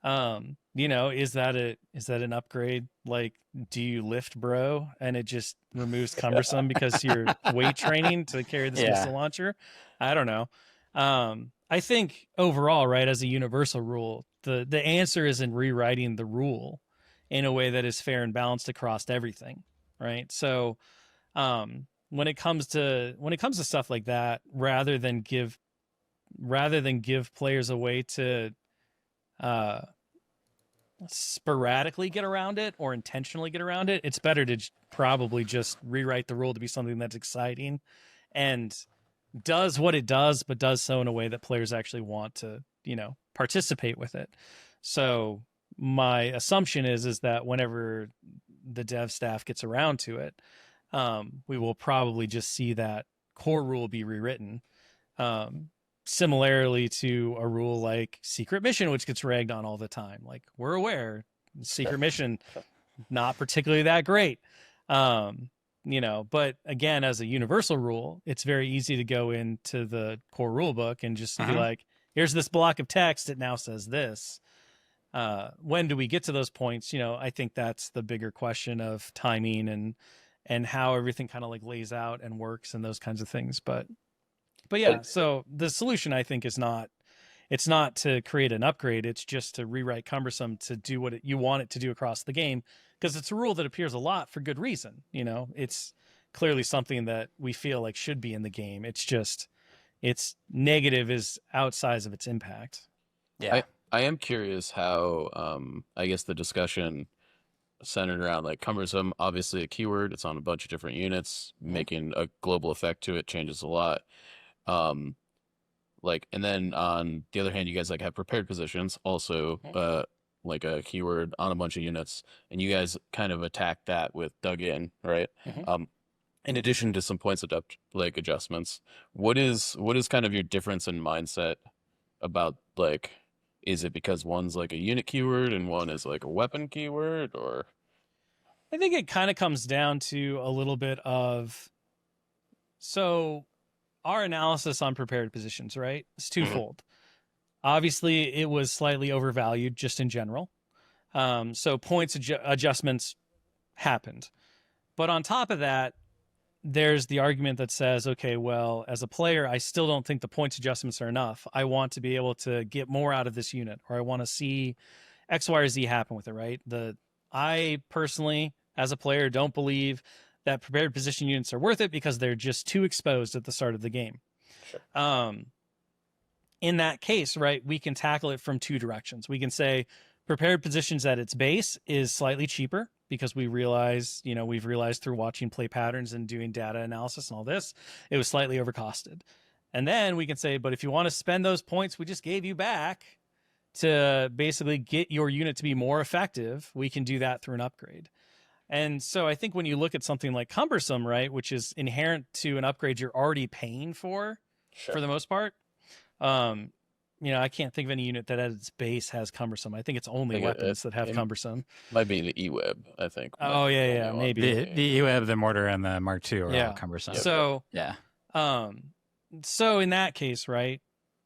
Is that an upgrade? Like, do you lift, bro, and it just removes Cumbersome because you're weight training to carry this missile launcher? I don't know. I think overall, right, as a universal rule, the answer is in rewriting the rule in a way that is fair and balanced across everything, right? So when it comes to stuff like that, rather than give players a way to uh, sporadically get around it or intentionally get around it, it's better to probably just rewrite the rule to be something that's exciting and does what it does, but does so in a way that players actually want to, participate with it. So my assumption is that whenever the dev staff gets around to it, we will probably just see that core rule be rewritten. Similarly to a rule like secret mission, which gets ragged on all the time. Like, we're aware, secret mission, not particularly that great. But again, as a universal rule, it's very easy to go into the core rule book and just be like, here's this block of text. It now says this. When do we get to those points? I think that's the bigger question of timing and how everything kind of like lays out and works and those kinds of things. But yeah, so the solution, I think, it's not to create an upgrade. It's just to rewrite Cumbersome to do what you want it to do across the game, because it's a rule that appears a lot for good reason. It's clearly something that we feel like should be in the game. It's just its negative is outsized of its impact. Yeah, I am curious how I guess the discussion centered around like Cumbersome, obviously a keyword. It's on a bunch of different units, making a global effect to it changes a lot. And then on the other hand, you guys like have prepared positions, also like a keyword on a bunch of units, and you guys kind of attack that with dug in, right? In addition to some points adjustments, what is kind of your difference in mindset about, like, is it because one's like a unit keyword and one is like a weapon keyword, or? I think it kind of comes down to a little bit of, so our analysis on prepared positions, right? It's twofold. Obviously, it was slightly overvalued just in general. So points adjustments happened. But on top of that, there's the argument that says, okay, well, as a player, I still don't think the points adjustments are enough. I want to be able to get more out of this unit, or I want to see X, Y, or Z happen with it, right? I personally, as a player, don't believe that prepared position units are worth it because they're just too exposed at the start of the game. Sure. In that case, right, we can tackle it from two directions. We can say prepared positions at its base is slightly cheaper because we've realized through watching play patterns and doing data analysis and all this, it was slightly overcosted. And then we can say, but if you want to spend those points we just gave you back to basically get your unit to be more effective, we can do that through an upgrade. And so I think when you look at something like Cumbersome, right, which is inherent to an upgrade you're already paying for the most part, I can't think of any unit that at its base has Cumbersome. I think it's only weapons that have Cumbersome. Might be the E-Web, I think. Oh, yeah, maybe. The E-Web, the Mortar, and the Mark II are all Cumbersome. So, yeah. So in that case, right,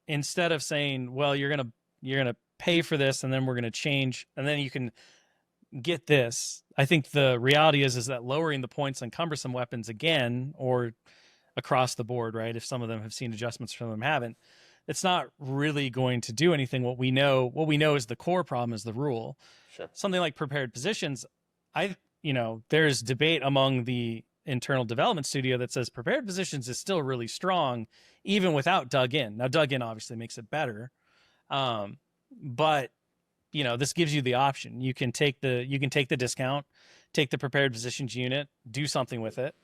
instead of saying, well, you're gonna pay for this and then we're gonna change and then you can get this, I think the reality is that lowering the points on Cumbersome weapons again, or across the board, right, if some of them have seen adjustments, some of them haven't, it's not really going to do anything. What we know is the core problem is the rule. Sure. Something like prepared positions, there's debate among the internal development studio that says prepared positions is still really strong, even without dug in. Now, dug in obviously makes it better, but this gives you the option. You can take the discount, take the prepared positions unit, do something with it.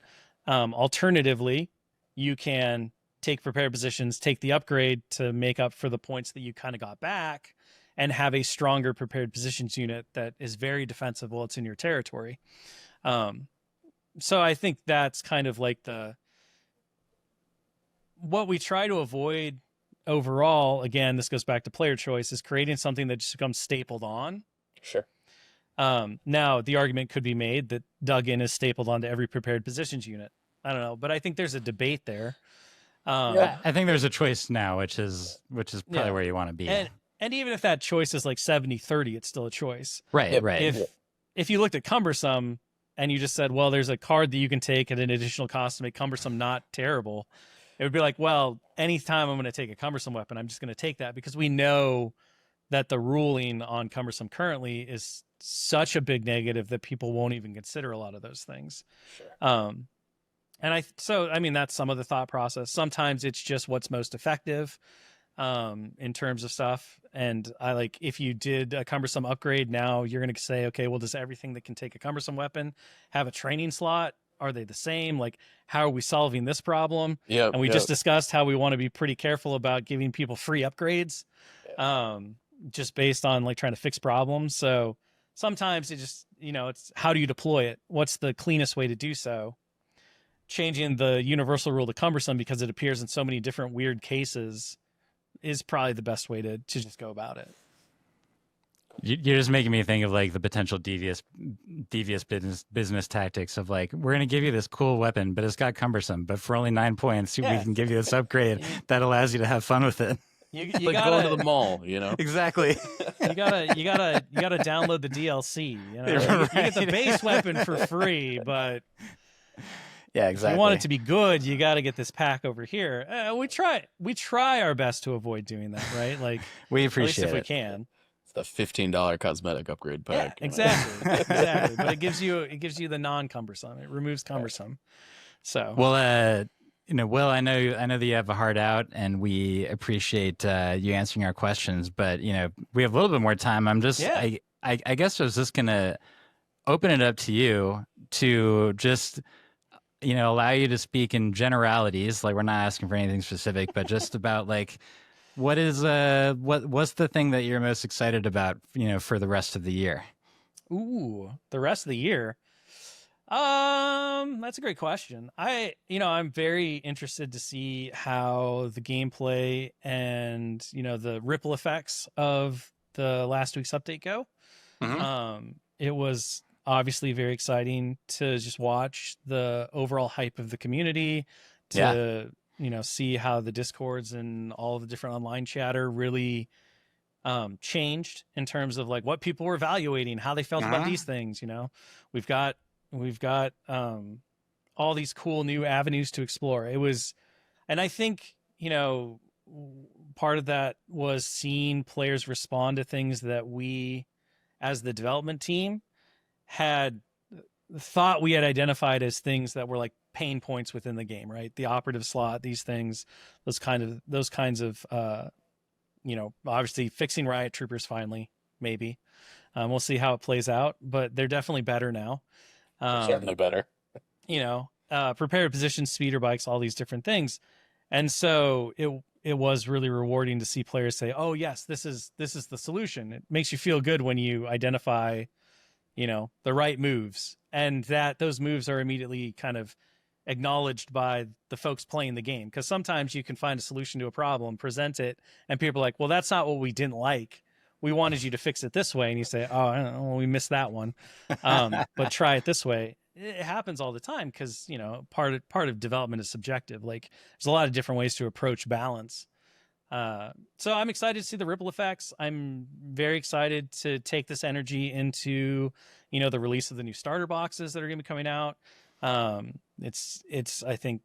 Alternatively, you can take prepared positions, take the upgrade to make up for the points that you kind of got back, and have a stronger prepared positions unit that is very defensive while it's in your territory. So I think that's kind of like what we try to avoid overall. Again, this goes back to player choice, is creating something that just becomes stapled on. Sure. Now, the argument could be made that dug in is stapled onto every prepared positions unit. I don't know, but I think there's a debate there. I think there's a choice now, which is probably where you want to be. And even if that choice is like 70-30, it's still a choice. Right, right. If you looked at Cumbersome and you just said, well, there's a card that you can take at an additional cost to make Cumbersome not terrible, it would be like, well, anytime I'm going to take a cumbersome weapon, I'm just going to take that, because we know that the ruling on cumbersome currently is such a big negative that people won't even consider a lot of those things. Sure. I mean, that's some of the thought process. Sometimes it's just what's most effective in terms of stuff. And I like, if you did a cumbersome upgrade, now you're going to say, okay, well, does everything that can take a cumbersome weapon have a training slot? Are they the same? Like, how are we solving this problem? Yeah. And we just discussed how we want to be pretty careful about giving people free upgrades, just based on like trying to fix problems. So sometimes it just, it's how do you deploy it? What's the cleanest way to do so? Changing the universal rule to cumbersome because it appears in so many different weird cases is probably the best way to just go about it. You're just making me think of like the potential devious business tactics of like, we're going to give you this cool weapon, but it's got cumbersome, but for only 9 points, we can give you this upgrade that allows you to have fun with it. You like gotta, going to the mall, Exactly. You gotta download the DLC. You get the base weapon for free, but yeah, exactly. If you want it to be good, you got to get this pack over here. We try our best to avoid doing that, right? Like, we appreciate at least if we can. It's the $15 cosmetic upgrade pack. Yeah, exactly. But it gives you the non-cumbersome. It removes cumbersome. So well, Will, I know that you have a heart out, and we appreciate you answering our questions. But we have a little bit more time. I'm just, I guess I was just gonna open it up to you to just, allow you to speak in generalities. Like, we're not asking for anything specific, but just about like, what's the thing that you're most excited about, for the rest of the year? Ooh, the rest of the year. That's a great question. I'm very interested to see how the gameplay and, the ripple effects of the last week's update go. Mm-hmm. It was obviously very exciting to just watch the overall hype of the community, to, see how the Discords and all of the different online chatter really changed in terms of like what people were evaluating, how they felt about these things. We've got all these cool new avenues to explore. And I think, part of that was seeing players respond to things that we, as the development team, had thought we had identified as things that were like pain points within the game, right? The operative slot, these things, those kinds of, obviously fixing riot troopers finally, maybe. We'll see how it plays out, but they're definitely better now. Certainly better. Prepared position, speeder bikes, all these different things. And so it was really rewarding to see players say, oh yes, this is the solution. It makes you feel good when you identify, the right moves, and that those moves are immediately kind of acknowledged by the folks playing the game. Because sometimes you can find a solution to a problem, present it, and people are like, well, that's not what we didn't like. We wanted you to fix it this way. And you say, oh, I don't know, well, we missed that one. But try it this way. It happens all the time because, part of development is subjective. Like, there's a lot of different ways to approach balance. So I'm excited to see the ripple effects. I'm very excited to take this energy into, the release of the new starter boxes that are going to be coming out. I think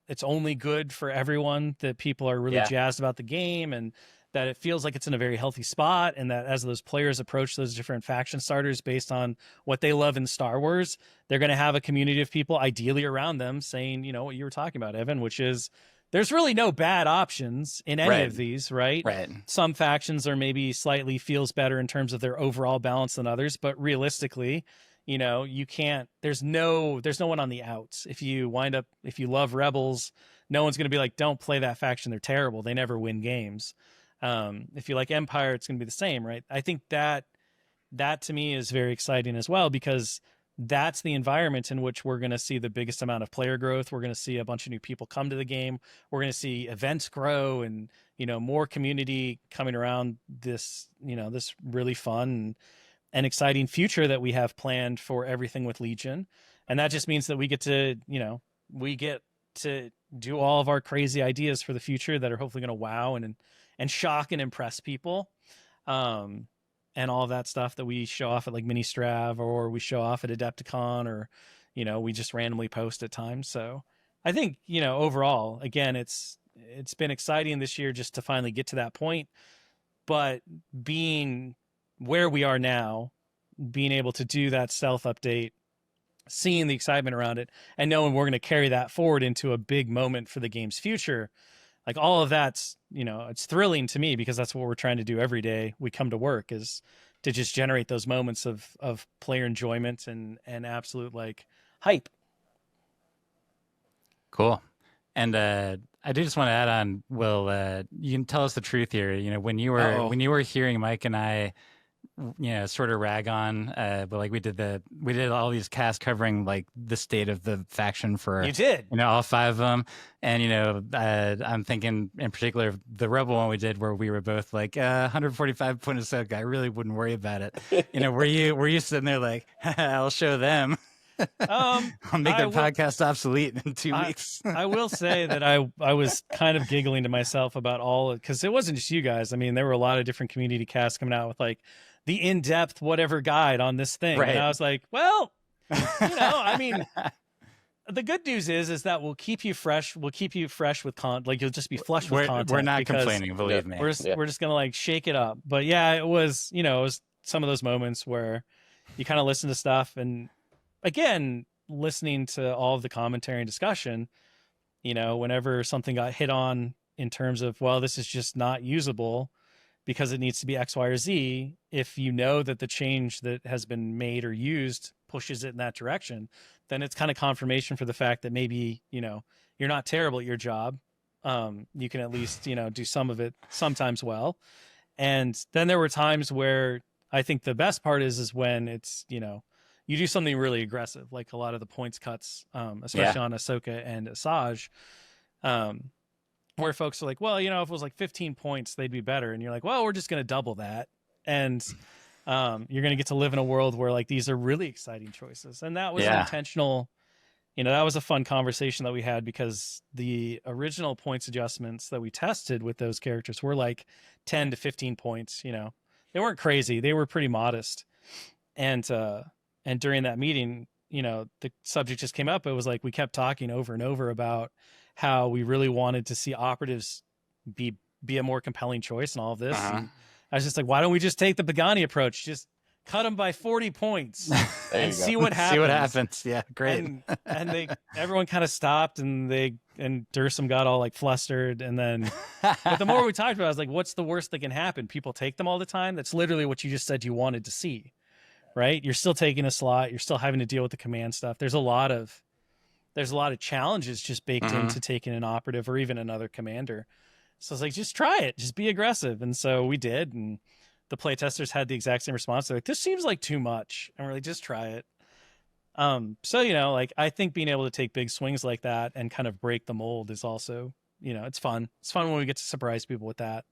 it's only good for everyone that people are really jazzed about the game, and that it feels like it's in a very healthy spot, and that as those players approach those different faction starters based on what they love in Star Wars, they're going to have a community of people ideally around them saying, what you were talking about, Evan, which is there's really no bad options in any of these, right? Right. Some factions are maybe slightly feels better in terms of their overall balance than others, but realistically, you can't, there's no one on the outs. If you love Rebels, no one's going to be like, don't play that faction. They're terrible. They never win games. If you like Empire, it's going to be the same, right? I think that to me is very exciting as well, because that's the environment in which we're going to see the biggest amount of player growth. We're going to see a bunch of new people come to the game. We're going to see events grow and, more community coming around this, this really fun and exciting future that we have planned for everything with Legion. And that just means that we get to do all of our crazy ideas for the future that are hopefully going to wow and shock and impress people. And all of that stuff that we show off at like Mini Strav, or we show off at Adepticon, or, we just randomly post at times. So I think, overall, again, it's been exciting this year just to finally get to that point. But being where we are now, being able to do that stealth update, seeing the excitement around it, and knowing we're going to carry that forward into a big moment for the game's future, like all of that's, it's thrilling to me because that's what we're trying to do every day we come to work, is to just generate those moments of player enjoyment and absolute like hype. Cool. And I do just want to add on, Will, you can tell us the truth here. When you were hearing Mike and I, sort of rag on, but like we did all these casts covering like the state of the faction for You did. All 5 of them, and I'm thinking in particular the Rebel one we did where we were both like 145 point of soak. I really wouldn't worry about it. Were you sitting there like I'll show them. I'll make their podcast obsolete in 2 weeks. I will say that I was kind of giggling to myself about because it wasn't just you guys. I mean, there were a lot of different community casts coming out with like the in-depth whatever guide on this thing. Right. And I was like, well, I mean, the good news is that we'll keep you fresh. We'll keep you fresh with like you'll just be flush with content. We're not complaining, believe me. We're just gonna like shake it up. But yeah, it was some of those moments where you kind of listen to stuff, and again, listening to all of the commentary and discussion, whenever something got hit on in terms of, well, this is just not usable because it needs to be X, Y, or Z, if you know that the change that has been made or used pushes it in that direction, then it's kind of confirmation for the fact that maybe, you're not terrible at your job. You can at least, do some of it sometimes well. And then there were times where I think the best part is when it's, you do something really aggressive, like a lot of the points cuts, especially on Ahsoka and Asajj, where folks are like, well, if it was like 15 points, they'd be better. And you're like, well, we're just going to double that. And you're going to get to live in a world where like these are really exciting choices. And that was intentional. That was a fun conversation that we had because the original points adjustments that we tested with those characters were like 10 to 15 points. They weren't crazy. They were pretty modest. And during that meeting, the subject just came up. It was like we kept talking over and over about how we really wanted to see operatives be a more compelling choice in all of this. And I was just like, why don't we just take the Pagani approach? Just cut them by 40 points and see what happens. See what happens. Yeah, great. And everyone kind of stopped, and Dursum got all like flustered. And then, but the more we talked about it, I was like, what's the worst that can happen? People take them all the time. That's literally what you just said you wanted to see. Right? You're still taking a slot. You're still having to deal with the command stuff. There's a lot of challenges just baked into taking an operative or even another commander. So it's like, just try it. Just be aggressive. And so we did. And the playtesters had the exact same response. They're like, this seems like too much. And we're like, just try it. So, like, I think being able to take big swings like that and kind of break the mold is also, it's fun. It's fun when we get to surprise people with that.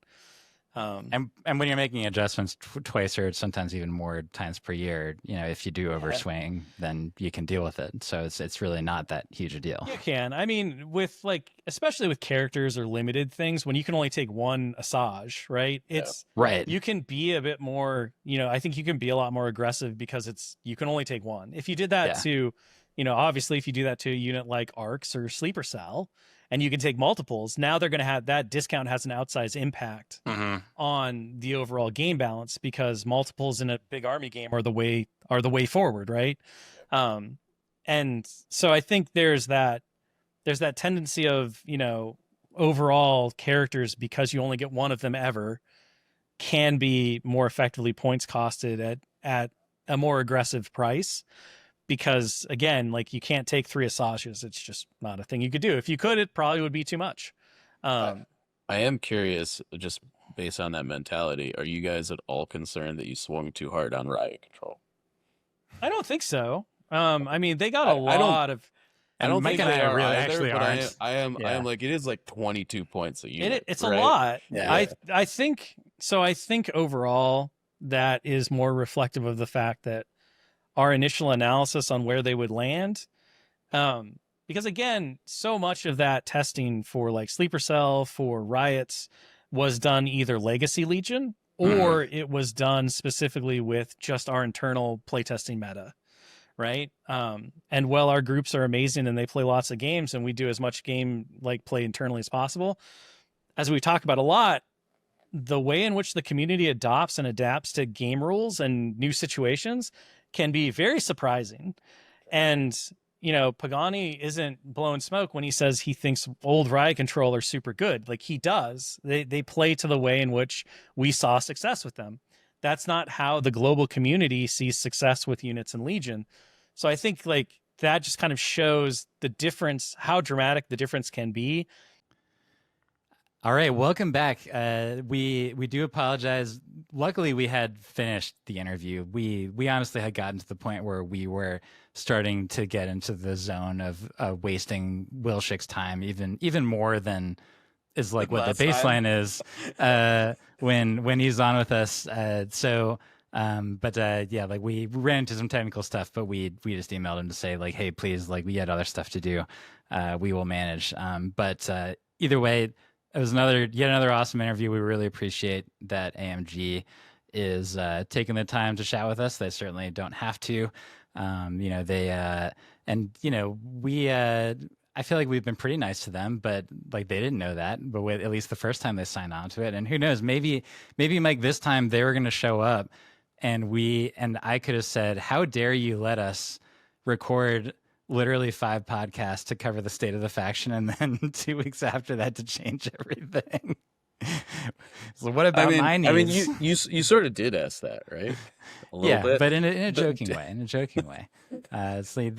And when you're making adjustments twice or sometimes even more times per year, if you do overswing, then you can deal with it. So it's really not that huge a deal. You can. I mean, with especially with characters or limited things, when you can only take one Asajj, right? It's right. You can be a bit more, I think you can be a lot more aggressive because you can only take one. If you did that to, obviously if you do that to a unit like Arcs or Sleeper Cell, and you can take multiples, now they're going to have that discount has an outsized impact on the overall game balance because multiples in a big army game are the way forward, right? And so I think there's that tendency of, overall characters, because you only get one of them ever, can be more effectively points costed at a more aggressive price. Because again, like you can't take 3 Asajjs. It's just not a thing you could do. If you could, it probably would be too much. I am curious, just based on that mentality, are you guys at all concerned that you swung too hard on riot control? I don't think so. I mean, they got a lot of. I don't Mike think and they I are really either, actually but aren't. I am like, it is like 22 points a unit. It's right? a lot. Yeah. I think so. I think overall that is more reflective of the fact that our initial analysis on where they would land, because again, so much of that testing for like Sleeper Cell, for Riots, was done either Legacy Legion or it was done specifically with just our internal playtesting meta, right? And while our groups are amazing and they play lots of games and we do as much game like play internally as possible, as we talk about a lot, the way in which the community adopts and adapts to game rules and new situations can be very surprising. And, you know, Pagani isn't blowing smoke when he says he thinks old Riot Control are super good. Like, he does. They play to the way in which we saw success with them. That's not how the global community sees success with units in Legion. So I think like that just kind of shows the difference, how dramatic the difference can be. All right, welcome back. We do apologize. Luckily, we had finished the interview. We honestly had gotten to the point where we were starting to get into the zone of wasting Will Shick's time, even more than is like what the baseline is when he's on with us. Yeah, like we ran into some technical stuff, but we just emailed him to say like, hey, please, like we had other stuff to do. We will manage. Either way, it was yet another awesome interview. We really appreciate that AMG is taking the time to chat with us. They certainly don't have to. I feel like we've been pretty nice to them, but like they didn't know that. But at least the first time they signed on to it, and who knows, maybe Mike this time they were going to show up, and I could have said, "How dare you let us record literally 5 podcasts to cover the state of the faction, and then 2 weeks after that to change everything." So what about my needs? You sort of did ask that, right? A little bit, but in a joking way. In a joking way. So he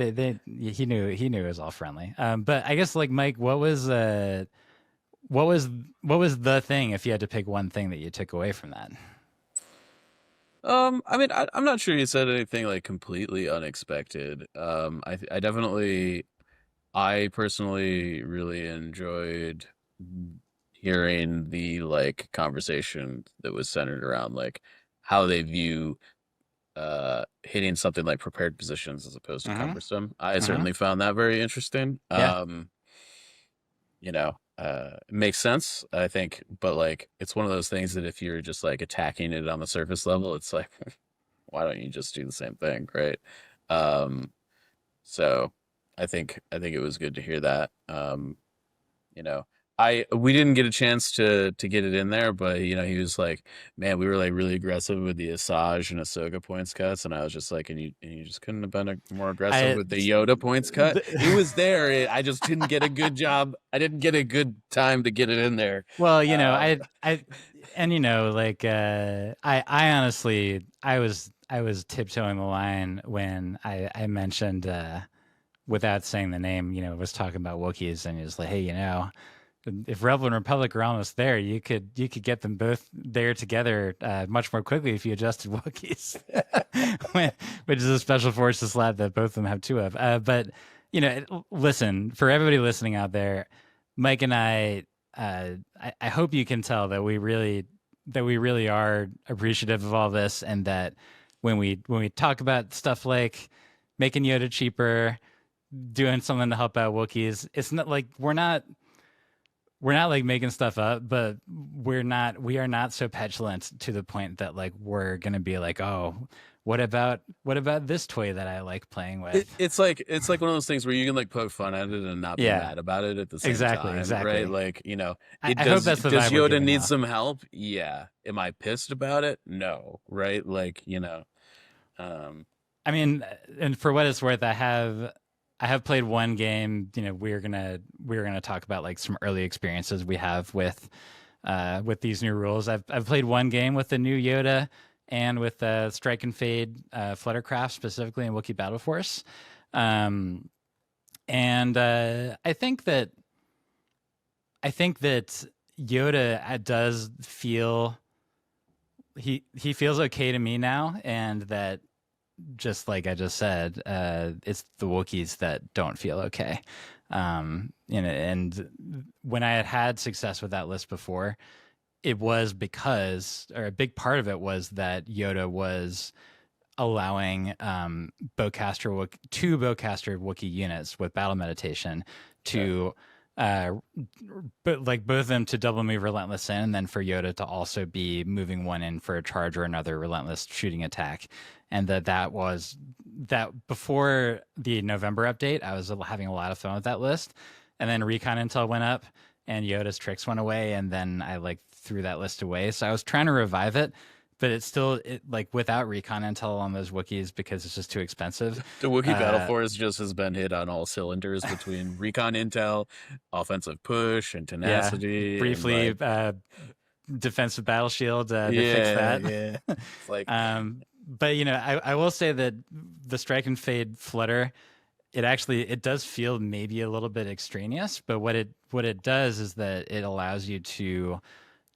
knew it was all friendly. But I guess like Mike, what was the thing, if you had to pick one thing that you took away from that? I'm not sure you said anything like completely unexpected. I personally really enjoyed hearing the like conversation that was centered around like how they view hitting something like prepared positions as opposed to cumbersome. I certainly found that very interesting. It makes sense, I think, but like it's one of those things that if you're just like attacking it on the surface level, it's like why don't you just do the same thing, right? So I think it was good to hear that. We didn't get a chance to get it in there, but he was like, man, we were like really aggressive with the Asajj and Ahsoka points cuts, and I was just like, and you just couldn't have been more aggressive with the Yoda points cut. It was there. I just didn't get a good job. I didn't get a good time to get it in there. Well, I honestly, I was tiptoeing the line when I mentioned without saying the name, was talking about Wookiees, and he was like, hey, if Rebel and Republic are almost there, you could get them both there together much more quickly if you adjusted Wookiees, which is a special forces lab that both of them have 2 of. But listen, for everybody listening out there, Mike and I hope you can tell that we really are appreciative of all this, and that when we talk about stuff like making Yoda cheaper, doing something to help out Wookiees, it's not like we're not like making stuff up, but we are not so petulant to the point that like we're gonna be like, oh, what about this toy that I like playing with? It's like one of those things where you can like poke fun at it and not be mad about it at the same time. Exactly. Right? Like, I hope that's the does vibe we're Yoda need off. some help? Yeah. Am I pissed about it? No. Right? Like, I mean, and for what it's worth, I have played one game. We're gonna talk about like some early experiences we have with these new rules. I've played one game with the new Yoda and with Strike and Fade Fluttercraft, specifically in Wookiee Battle Force. I think that Yoda does feel he feels okay to me now, and that, just like I just said, it's the Wookiees that don't feel okay. And when I had success with that list before, it was because, or a big part of it was that Yoda was allowing two bowcaster Wookiee units with battle meditation to uh, but like both of them to double move Relentless in, and then for Yoda to also be moving one in for a charge or another Relentless shooting attack. And that was that before the November update, I was having a lot of fun with that list. And then Recon Intel went up and Yoda's tricks went away, and then I like threw that list away. So I was trying to revive it, but it's still like without Recon Intel on those Wookiees because it's just too expensive. The Wookiee Battle Force just has been hit on all cylinders between Recon Intel, offensive push, and tenacity. Yeah, briefly, and like, defensive battle shield. They fixed that. Yeah. It's like, but I will say that the Strike and Fade Flutter, it does feel maybe a little bit extraneous, but what it does is that it allows you to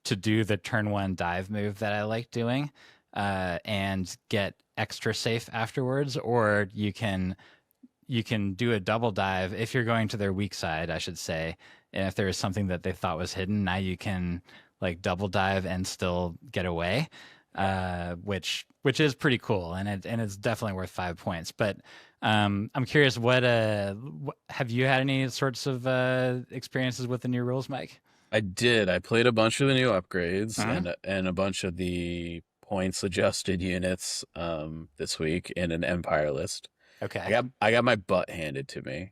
do the turn one dive move that I like doing, and get extra safe afterwards, or you can do a double dive if you're going to their weak side, I should say. And if there is something that they thought was hidden, now you can like double dive and still get away, which is pretty cool, and it's definitely worth 5 points. But I'm curious, what have you had any sorts of experiences with the new rules, Mike? I did. I played a bunch of the new upgrades and a bunch of the points adjusted units this week in an Empire list. Okay. I got my butt handed to me.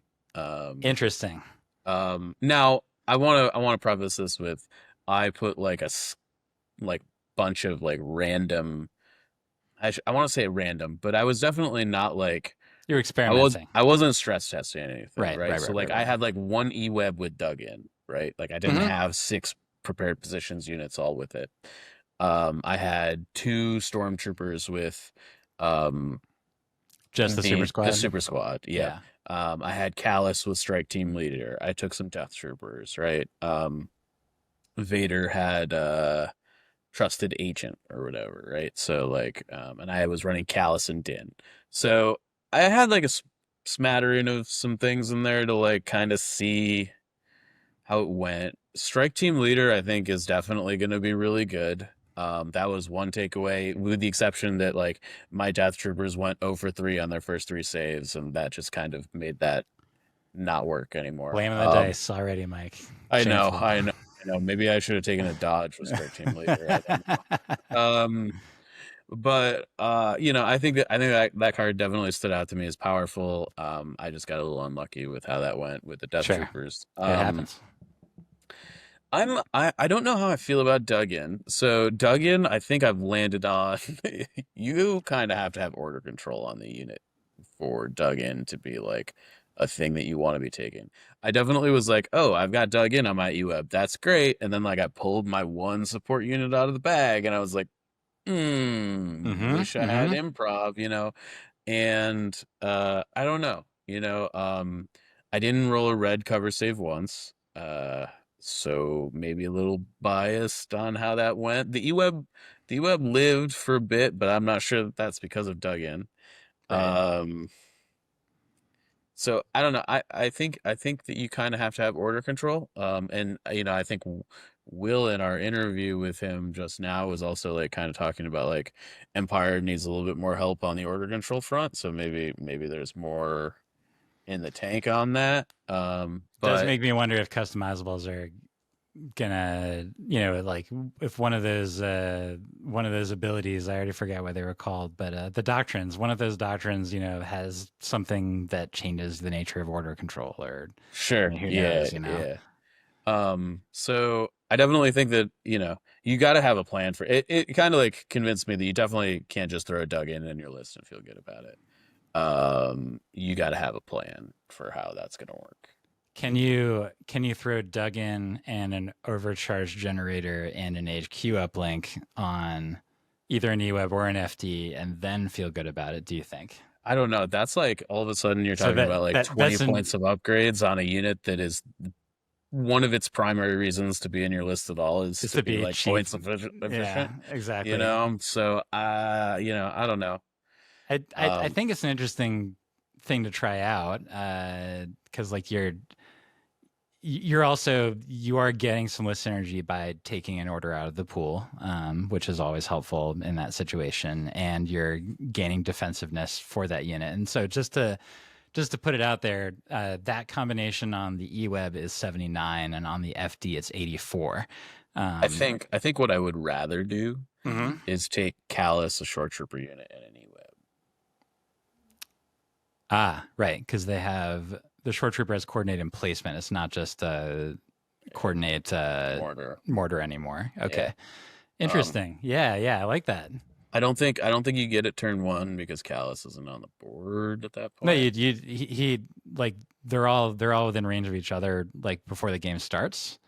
Interesting. Now I want to preface this with, I put like a bunch of like random. I want to say random, but I was definitely not like, you're experimenting. I wasn't stress testing anything, right? So like I had like one E-web with dug in, right? Like I didn't have 6 prepared positions units all with it. I had 2 stormtroopers with just the super squad. The super squad, yeah. I had Callus with strike team leader. I took some death troopers, right? Vader had trusted agent or whatever, right? So like, and I was running Callus and Din. So I had like a smattering of some things in there to like kind of see how it went. Strike team leader, I think, is definitely going to be really good. That was one takeaway, with the exception that like my death troopers went 0 for 3 on their first 3 saves, and that just kind of made that not work anymore. Blaming the dice already, Mike. I know. Maybe I should have taken a dodge with strike team leader. I don't know. But I think that card definitely stood out to me as powerful. I just got a little unlucky with how that went with the death troopers. It happens. I don't know how I feel about Duggan. So Duggan, I think I've landed on. You kind of have to have order control on the unit for Duggan to be like a thing that you want to be taking. I definitely was like, oh, I've got Duggan on my UWeb. That's great. And then like I pulled my one support unit out of the bag, and I was like, wish I had improv, and I don't know, I didn't roll a red cover save once, so maybe a little biased on how that went. The E-Web lived for a bit, but I'm not sure that's because of Duggan. Right. So I don't know. I think that you kind of have to have order control. And I think Will, in our interview with him just now, was also like kind of talking about like Empire needs a little bit more help on the order control front. So maybe there's more in the tank on that. But does make me wonder if customizables are gonna, like if one of those abilities, I already forgot what they were called, but the doctrines, one of those doctrines, has something that changes the nature of order control, or sure, who knows, yeah. So I definitely think that you got to have a plan for it. It kind of like convinced me that you definitely can't just throw a Duggan in your list and feel good about it. You got to have a plan for how that's gonna work. Can you throw Duggan and an overcharge generator and an HQ uplink on either an E-Web or an FD and then feel good about it, do you think? I don't know. That's like all of a sudden you're talking about like 20 points of upgrades on a unit that is one of its primary reasons to be in your list at all is to be like cheap. Points efficient. Yeah, exactly. So I don't know. I think it's an interesting thing to try out, because like you are getting some list synergy by taking an order out of the pool, which is always helpful in that situation, and you're gaining defensiveness for that unit. And so just to just to put it out there, that combination on the E-Web is 79, and on the FD it's 84. I think what I would rather do Mhm. is take Callus, a short trooper unit, and an E-Web. Right, because they have the short trooper has coordinate and placement. It's not just coordinate mortar anymore. Okay, interesting. Yeah, I like that. I don't think you get it turn 1 because Callus isn't on the board at that point. No, he like they're all within range of each other like before the game starts.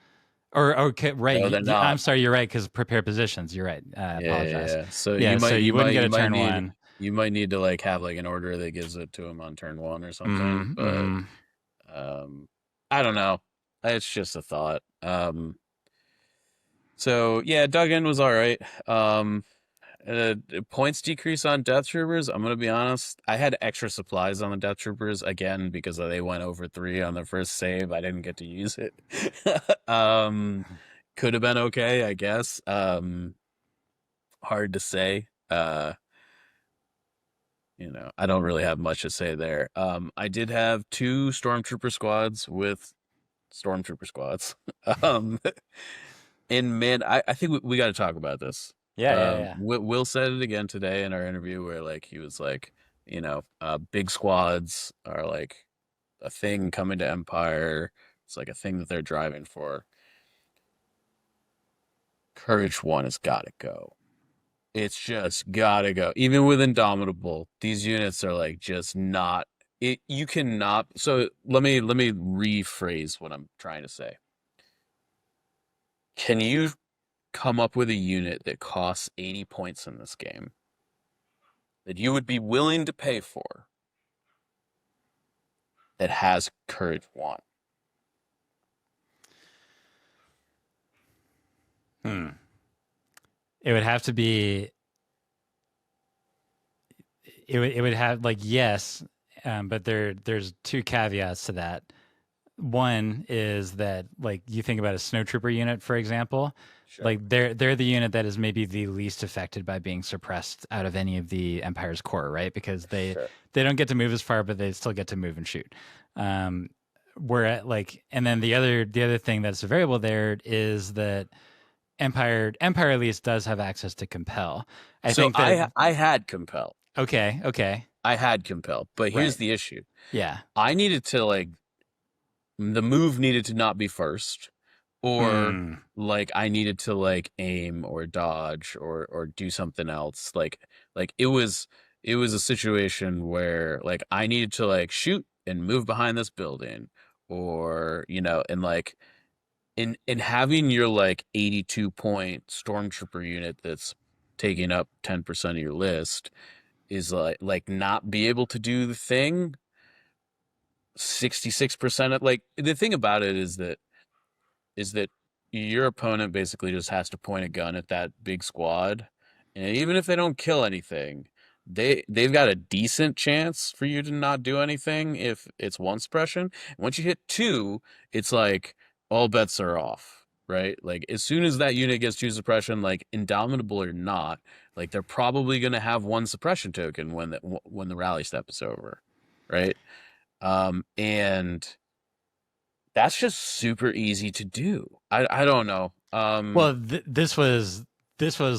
Or okay, right? No, they're not. I'm sorry, you're right because prepare positions. You're right. I apologize. Yeah. So Yeah, you wouldn't get a turn need, 1. You might need to like have like an order that gives it to him on turn 1 or something. But I don't know. It's just a thought. So yeah, Duggan was all right. Points decrease on Death Troopers. I'm gonna be honest. I had extra supplies on the Death Troopers again because they went over 3 on the first save. I didn't get to use it. Could have been okay, I guess. Hard to say. I don't really have much to say there. I did have 2 Stormtrooper squads with Stormtrooper squads. And man, I think we got to talk about this. Yeah. Will said it again today in our interview where like he was like, big squads are like a thing coming to Empire. It's like a thing that they're driving for. Courage 1 has got to go. It's just got to go. Even with Indomitable, these units are like just not it. You cannot. So let me rephrase what I'm trying to say. Can you come up with a unit that costs 80 points in this game that you would be willing to pay for that has Courage 1? It would have to be. It would have like yes, but there's 2 caveats to that. One is that like you think about a snowtrooper unit, for example, Sure. like they're the unit that is maybe the least affected by being suppressed out of any of the Empire's core, right? Because they don't get to move as far, but they still get to move and shoot. We're at like, and then the other thing that's a variable there is that Empire at least does have access to compel. I had compel. Okay. I had compel, but here's the issue. Yeah. I needed to like the move needed to not be first, or like I needed to like aim or dodge or do something else. Like it was a situation where like I needed to like shoot and move behind this building, or and like in having your like 82 point stormtrooper unit that's taking up 10% of your list is like not be able to do the thing. 66% of like the thing about it is that your opponent basically just has to point a gun at that big squad, and even if they don't kill anything, they've got a decent chance for you to not do anything if it's 1 suppression. Once you hit 2, it's like all bets are off, right? Like as soon as that unit gets 2 suppression, like Indomitable or not, like they're probably going to have 1 suppression token when the rally step is over, right? And that's just super easy to do. I don't know. Well, this was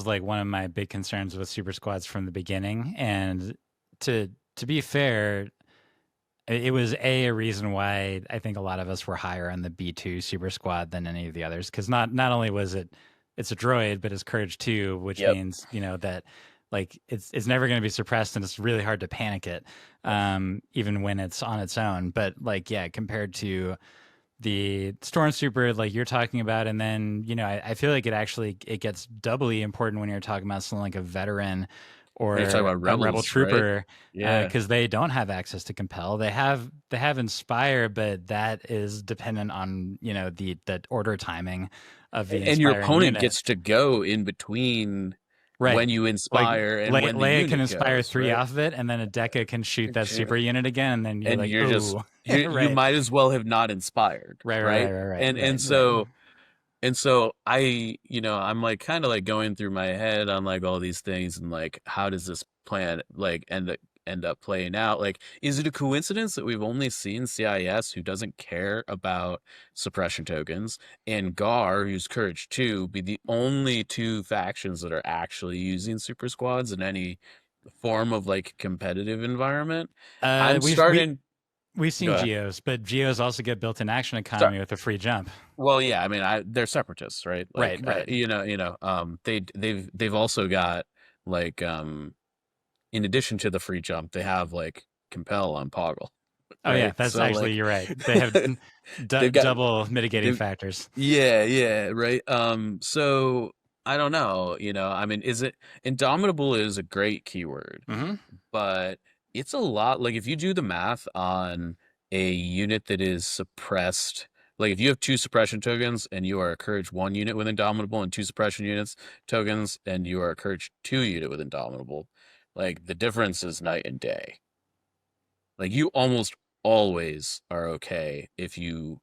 like one of my big concerns with super squads from the beginning, and to be fair, it was a reason why I think a lot of us were higher on the B2 super squad than any of the others, because not only was it's a droid, but it's Courage 2, which means that like it's never going to be suppressed, and it's really hard to panic it, even when it's on its own. But like compared to the Stormtrooper like you're talking about, and then I feel like it gets doubly important when you're talking about something like a veteran or you're talking about rebels, a rebel trooper, right? Yeah, because they don't have access to compel. They have Inspire, but that is dependent on the order timing of the and your opponent unit. gets to go in between. Right. When you inspire, like, and when the Leia unit can inspire goes, 3 right? off of it, and then a Deca can shoot that super unit again, and then you're just right. you might as well have not inspired, right? And so I I'm like kind of like going through my head on like all these things and like how does this plan like end up playing out. Like, is it a coincidence that we've only seen CIS, who doesn't care about suppression tokens, and GAR, who's Courage 2, be the only two factions that are actually using super squads in any form of like competitive environment? I'm starting. We've Go seen ahead. Geos, but Geos also get built-in action economy with a free jump. Well, yeah, I mean, they're separatists, right? Right, Like, right. they've also got like, in addition to the free jump, they have like compel on Poggle, Oh yeah, right? that's So actually, like, you're right. They have they've got, double mitigating they've, factors. yeah, right. So I don't know, I mean, is it indomitable is a great keyword, Mm-hmm. but it's a lot. Like, if you do the math on a unit that is suppressed, like if you have two suppression tokens and you are a Courage 1 unit with Indomitable, and two suppression units tokens and you are a Courage 2 unit with Indomitable, like the difference is night and day. Like, you almost always are okay if you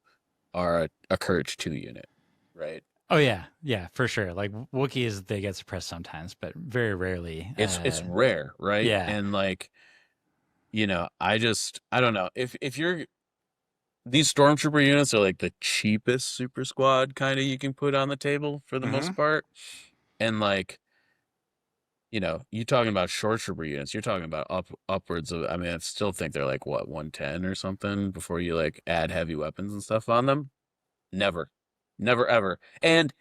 are a Courage 2 unit, right? Oh yeah, yeah, for sure. Like Wookiees, they get suppressed sometimes, but very rarely. It's rare, right? Yeah. And like, I don't know. If you're these stormtrooper units are like the cheapest super squad kind of you can put on the table for the Mm-hmm. most part. And like, you talking about short trooper units, you're talking about upwards of, I mean, I still think they're like what, 110 or something before you like add heavy weapons and stuff on them. Never. Never ever. And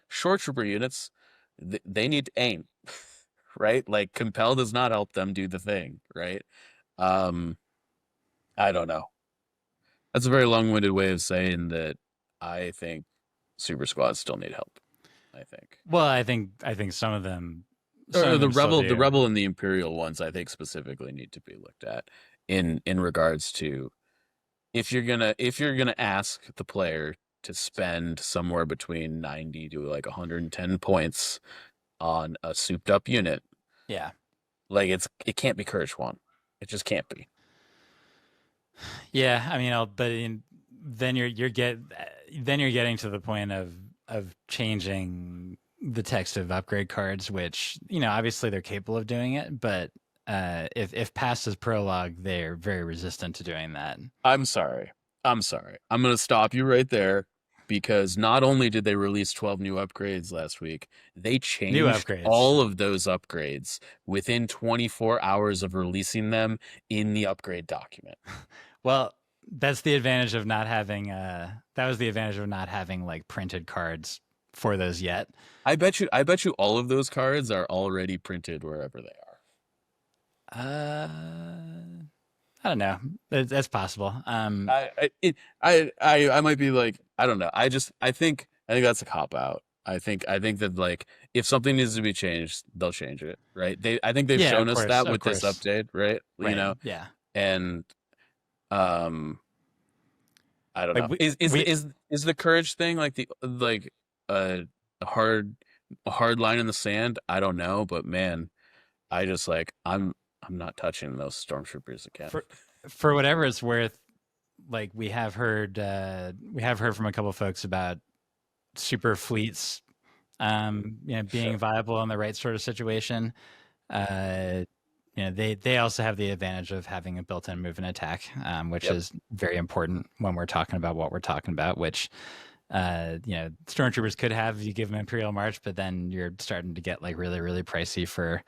short trooper units, they need to aim, right? Like, compel does not help them do the thing, right? Um, I don't know. That's a very long-winded way of saying that I think super squads still need help. I think. Well, I think some Or of the them still rebel, the do. rebel and the imperial ones, I think specifically need to be looked at in regards to, if you're gonna ask the player to spend somewhere between 90 to like 110 points on a souped up unit, Yeah. like, it can't be Courage 1. It just can't be. Yeah, I mean, then you're getting to the point of changing the text of upgrade cards, which obviously they're capable of doing it, but if passed as prologue, they're very resistant to doing that. I'm sorry. I'm sorry. I'm going to stop you right there, because not only did they release 12 new upgrades last week, they New changed upgrades. all of those upgrades within 24 hours of releasing them in the upgrade document. Well, that's the advantage of not having. That was the advantage of not having like printed cards for those yet. I bet you all of those cards are already printed wherever they Uh, I don't know. That's possible. are. I might be like, I don't know. I think that's a cop out. I think that, like, if something needs to be changed, they'll change it, right? I think they've Yeah, shown us that of with this course. update, right? Right. Yeah. And um I don't Like know. Is the courage thing like a hard a hard line in the sand? I don't know, but man, I just like I'm not touching those stormtroopers again. for for whatever it's worth, like we have heard from a couple of folks about super fleets, being Sure. viable in the right sort of situation. Uh, they also have the advantage of having a built-in move and attack, which Yep. is very important when we're talking about what we're talking about. Which stormtroopers could have, you give them Imperial March, but then you're starting to get like really really pricey for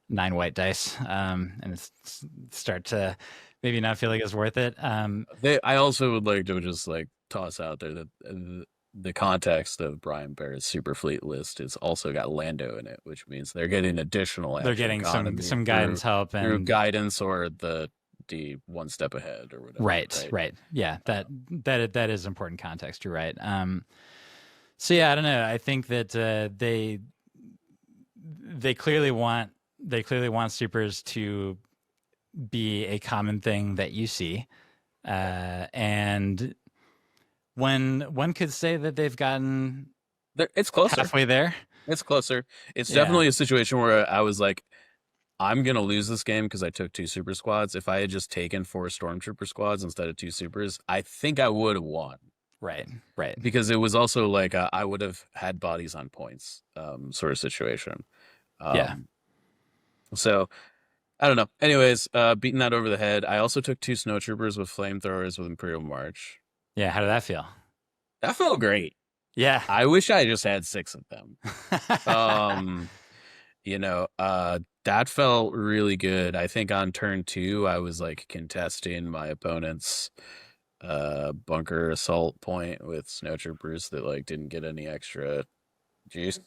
9 white dice, and start to maybe not feel like it's worth it. I also would like to just like toss out there that the context of Brian Barrett's super fleet list has also got Lando in it, which means they're getting additional They're action getting economy some through guidance help through and guidance or the one step ahead or whatever, right, right? right, yeah, Uh, that is important context. You're right. So yeah, I don't know. I think that they clearly want supers to be a common thing that you see, and when one could say that they've gotten it's closer. halfway there. It's closer. It's Yeah, definitely a situation where I was like, I'm gonna lose this game because I took two super squads. If I had just taken four stormtrooper squads instead of two supers, I think I would have won, right, right. because it was also like I would have had bodies on points, sort of situation. Yeah, Um, so I don't know. Anyways, beating that over the head. I also took 2 snowtroopers with flamethrowers with Imperial March. Yeah, how did that feel? That felt great. Yeah. I wish I just had 6 of them. That felt really good. I think on turn 2, I was like contesting my opponent's bunker assault point with snowtroopers that like didn't get any extra juice.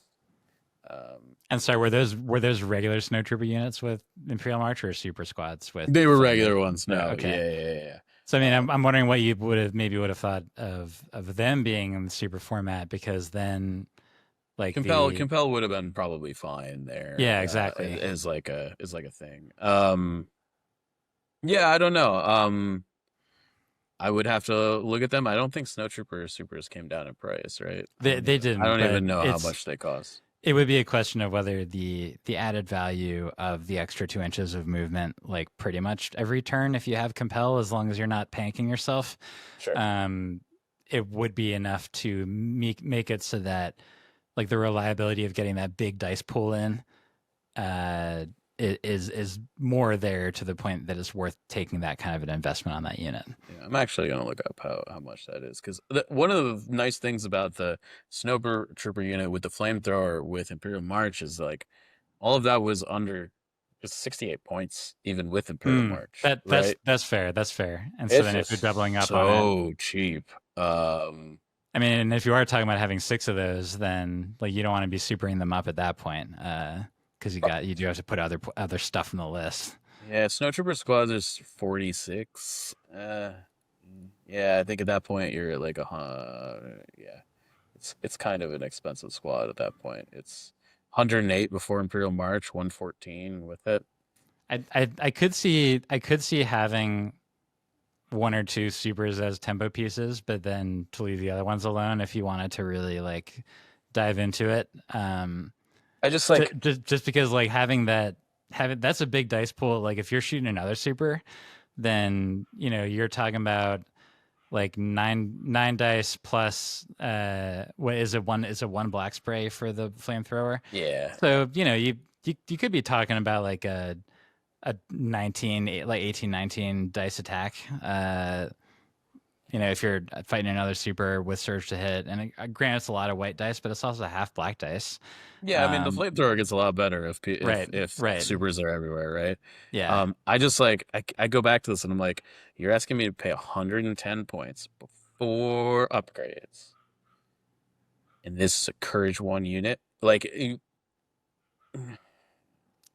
And so were those regular snowtrooper units with Imperial March or super squads with? They were regular ones. No, okay. Yeah. So I mean, I'm wondering what you would have thought of them being in the super format, because then like Compel would have been probably fine there. Yeah, exactly. Is like a thing. Yeah, I don't know. I would have to look at them. I don't think Snowtrooper Supers came down in price, right? They didn't. I don't even know how much they cost. It would be a question of whether the added value of the extra 2 inches of movement, like pretty much every turn, if you have Compel, as long as you're not panking yourself, Sure. It would be enough to make it so that like the reliability of getting that big dice pool in is more there, to the point that it's worth taking that kind of an investment on that unit. Yeah, I'm actually going to look up how much that is, because one of the nice things about the Snowtrooper unit with the flamethrower with Imperial March is like all of that was under just 68 points, even with Imperial March. That's fair. That's fair. And so then if you're doubling up on it, so cheap. I mean, if you are talking about having 6 of those, then like you don't want to be supering them up at that point, because you do have to put other stuff on the list. Yeah, Snowtrooper squads is 46. Yeah, I think at that point you're at like yeah, it's kind of an expensive squad at that point. It's 108 before Imperial March, 114 with it. I could see having 1 or 2 supers as tempo pieces, but then to leave the other ones alone if you wanted to really like dive into it. I just like just because like that's a big dice pool. Like if you're shooting another super, then you're talking about like nine dice plus what is it, one black spray for the flamethrower. Yeah. So you could be talking about like a 18, 19 dice attack. If you're fighting another super with surge to hit, and granted it's a lot of white dice, but it's also half black dice. Yeah, I mean the flamethrower gets a lot better if right. supers are everywhere, right? Yeah. I just like I go back to this and I'm like, you're asking me to pay 110 points before upgrades, and this is a Courage 1 unit. Like,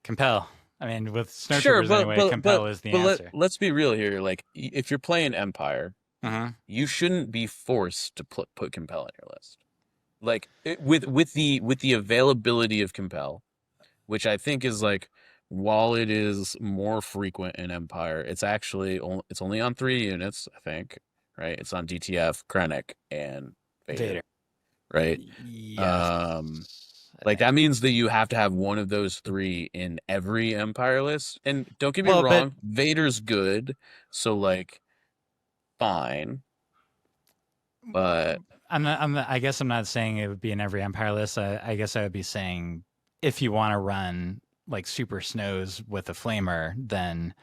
Compel. I mean, with snowtroopers anyway, Compel is the answer. Let's be real here. Like, if you're playing Empire, uh-huh, you shouldn't be forced to put Compel on your list. Like with the availability of Compel, which I think is like, while it is more frequent in Empire, it's actually only on 3 units, I think, right? It's on DTF, Krennic, and Vader. Right? Yes. Like that means that you have to have one of those 3 in every Empire list. And don't get me wrong, Vader's good, so like fine. But I guess I'm not saying it would be in every Empire list. I guess I would be saying if you want to run like super snows with a flamer, then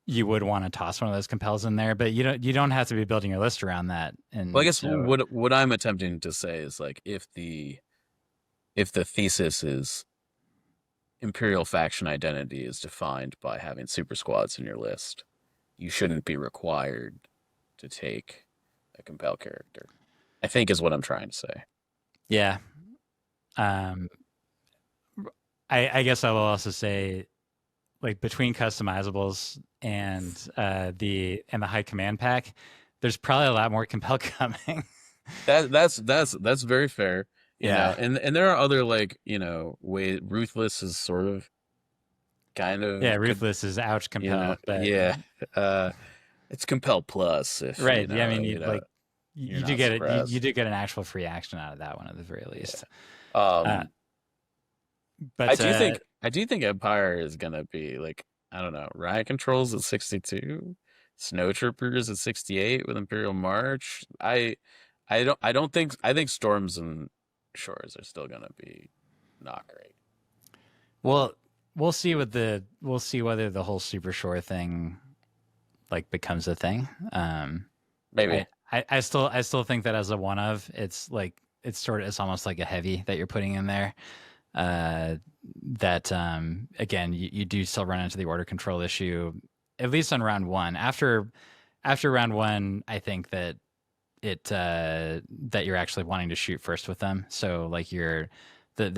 you would want to toss one of those compels in there. But you don't have to be building your list around that. And well, I guess what I'm attempting to say is like if the thesis is Imperial faction identity is defined by having super squads in your list, you shouldn't be required to take a compel character, I think is what I'm trying to say. Yeah. I guess I will also say, like, between customizables and the high command pack, there's probably a lot more compel coming. That's very fair. You Yeah. know? And there are other like, way Ruthless is sort of kind of Ruthless is ouch compel. But yeah. It's compel plus if right. Yeah, I mean you do get suppressed. you do get an actual free action out of that one at the very least. Yeah. But I do think Empire is gonna be like, I don't know, riot controls at 62, snowtroopers at 68 with Imperial March. I think Storms and Shores are still gonna be not great. Well, we'll see whether the whole Super Shore thing like becomes a thing. Maybe. I still think that as a one of, it's like it's almost like a heavy that you're putting in there. That again, you do still run into the order control issue, at least on round one. After round one, I think that that you're actually wanting to shoot first with them. So like the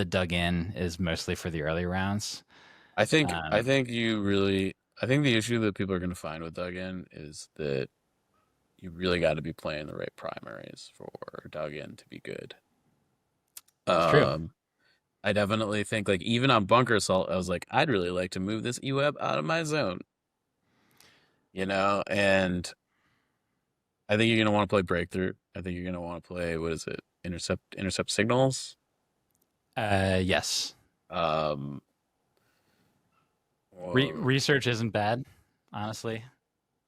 dug in is mostly for the early rounds. I think the issue that people are going to find with Duggan is that you really got to be playing the right primaries for Duggan to be good. It's true. I definitely think like even on Bunker Assault, I was like, I'd really like to move this E-Web out of my zone. And I think you're gonna want to play Breakthrough. I think you're gonna want to play, what is it? Intercept signals. Yes. Um, Research isn't bad, honestly.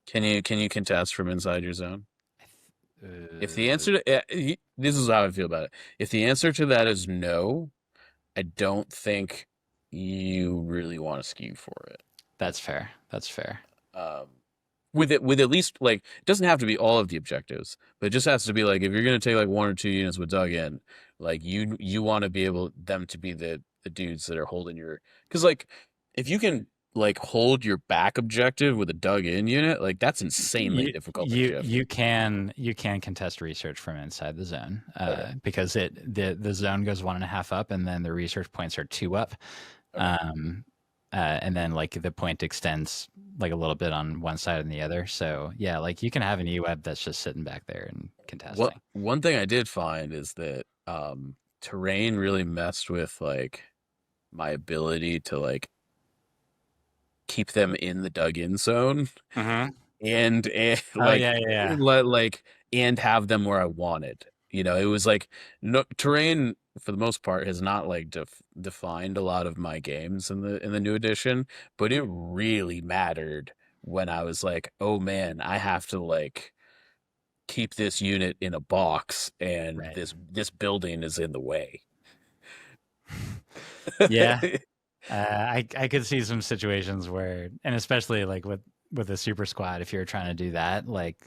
can you contest from inside your zone? If the Uh, answer to this is how I feel about it. If the answer to that is no, I don't think you really want to skew for it. That's fair. That's fair. Um, with at least like it doesn't have to be all of the objectives, but it just has to be like if you're gonna take like 1 or 2 units with Dug in, like you want to be able them to be the dudes that are holding your because like if you can like hold your back objective with a Dug in unit, like that's insanely difficult to shift. You can contest research from inside the zone Okay. because the zone goes 1.5 up and then the research points are 2 up. Okay. And then like the point extends like a little bit on one side and the other. So yeah, like you can have an E-Web that's just sitting back there and contesting. One thing I did find is that terrain really messed with like my ability to like keep them in the dug in zone Mm-hmm. and Oh yeah, yeah. like and have them where I wanted. It was like no terrain for the most part has not like defined a lot of my games in the new edition, but it really mattered when I was like, oh man, I have to like keep this unit in a box and Right. this building is in the way. Yeah. I could see some situations where, and especially like with a super squad, if you're trying to do that, like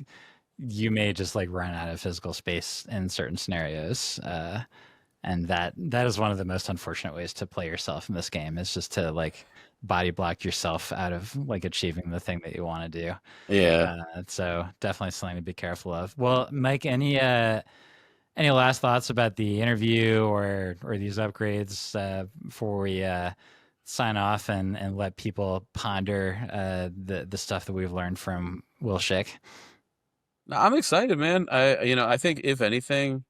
you may just like run out of physical space in certain scenarios. And that is one of the most unfortunate ways to play yourself in this game is just to like body block yourself out of like achieving the thing that you want to do. Yeah. So definitely something to be careful of. Well, Mike, any last thoughts about the interview or these upgrades before we sign off and let people ponder the stuff that we've learned from Will Shick? I'm excited, man. I think if anything,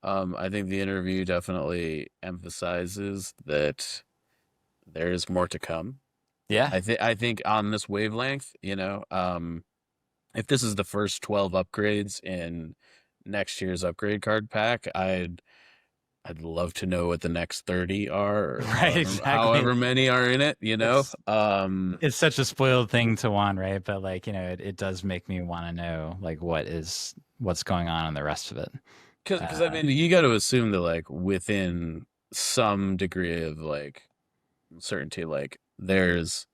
I think the interview definitely emphasizes that there's more to come. Yeah. I think on this wavelength, if this is the first 12 upgrades in next year's upgrade card pack, I'd love to know what the next 30 are, or Right, exactly. however many are in it, It's such a spoiled thing to want, right? But like, it does make me want to know like what's going on in the rest of it. Because I mean, you got to assume that like within some degree of like certainty, like there's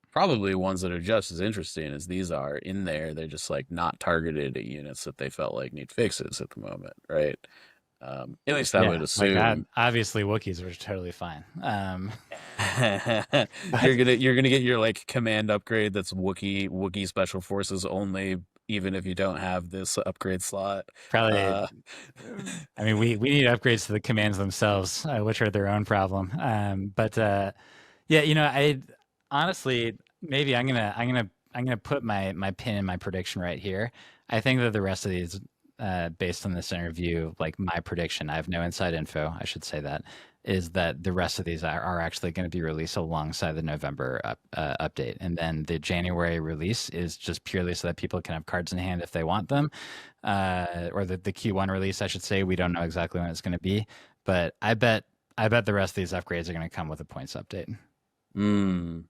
probably ones that are just as interesting as these are in there. They're just like not targeted at units that they felt like need fixes at the moment, right? At least I would assume. Like obviously, Wookiees are totally fine. You're gonna get your like command upgrade that's Wookiee Special Forces only, even if you don't have this upgrade slot. Probably. I mean, we need upgrades to the commands themselves, which are their own problem. But yeah, I honestly maybe I'm gonna put my pin in my prediction right here. I think that the rest of these, based on this interview, like my prediction, I have no inside info. I should say that is that the rest of these are actually going to be released alongside the November update, and then the January release is just purely so that people can have cards in hand if they want them, or the Q1 release, I should say. We don't know exactly when it's going to be, but I bet the rest of these upgrades are going to come with a points update. My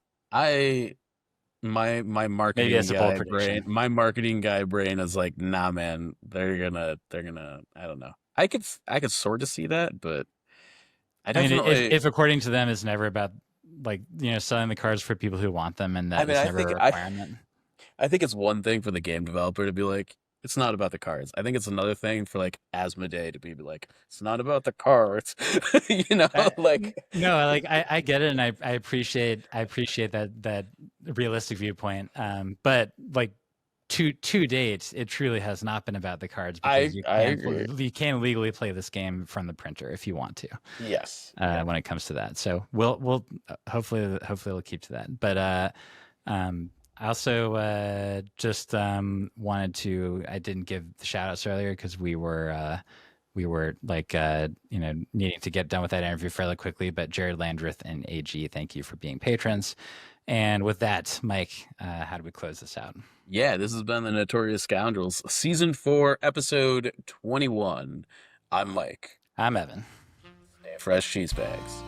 marketing Maybe it's a bold guy brain, prediction. my marketing guy brain is like, nah, man, they're gonna, I don't know. I could sort of see that, but I mean, definitely, if according to them, it's never about like, selling the cards for people who want them, and I that mean, it's never a requirement. I think it's one thing for the game developer to be like, it's not about the cards. I think it's another thing for like Asmodee to be like, it's not about the cards. Like No, like I get it, and I appreciate that realistic viewpoint. But like to date, it truly has not been about the cards, because I agree. you can legally play this game from the printer if you want to. Yes. When it comes to that, so we'll hopefully we'll keep to that. But I also just wanted to. I didn't give the shout outs earlier because we were like needing to get done with that interview fairly quickly. But Jared Landreth and AG, thank you for being patrons. And with that, Mike, how do we close this out? Yeah, this has been the Notorious Scoundrels, Season 4, Episode 21. I'm Mike. I'm Evan. Fresh cheese bags.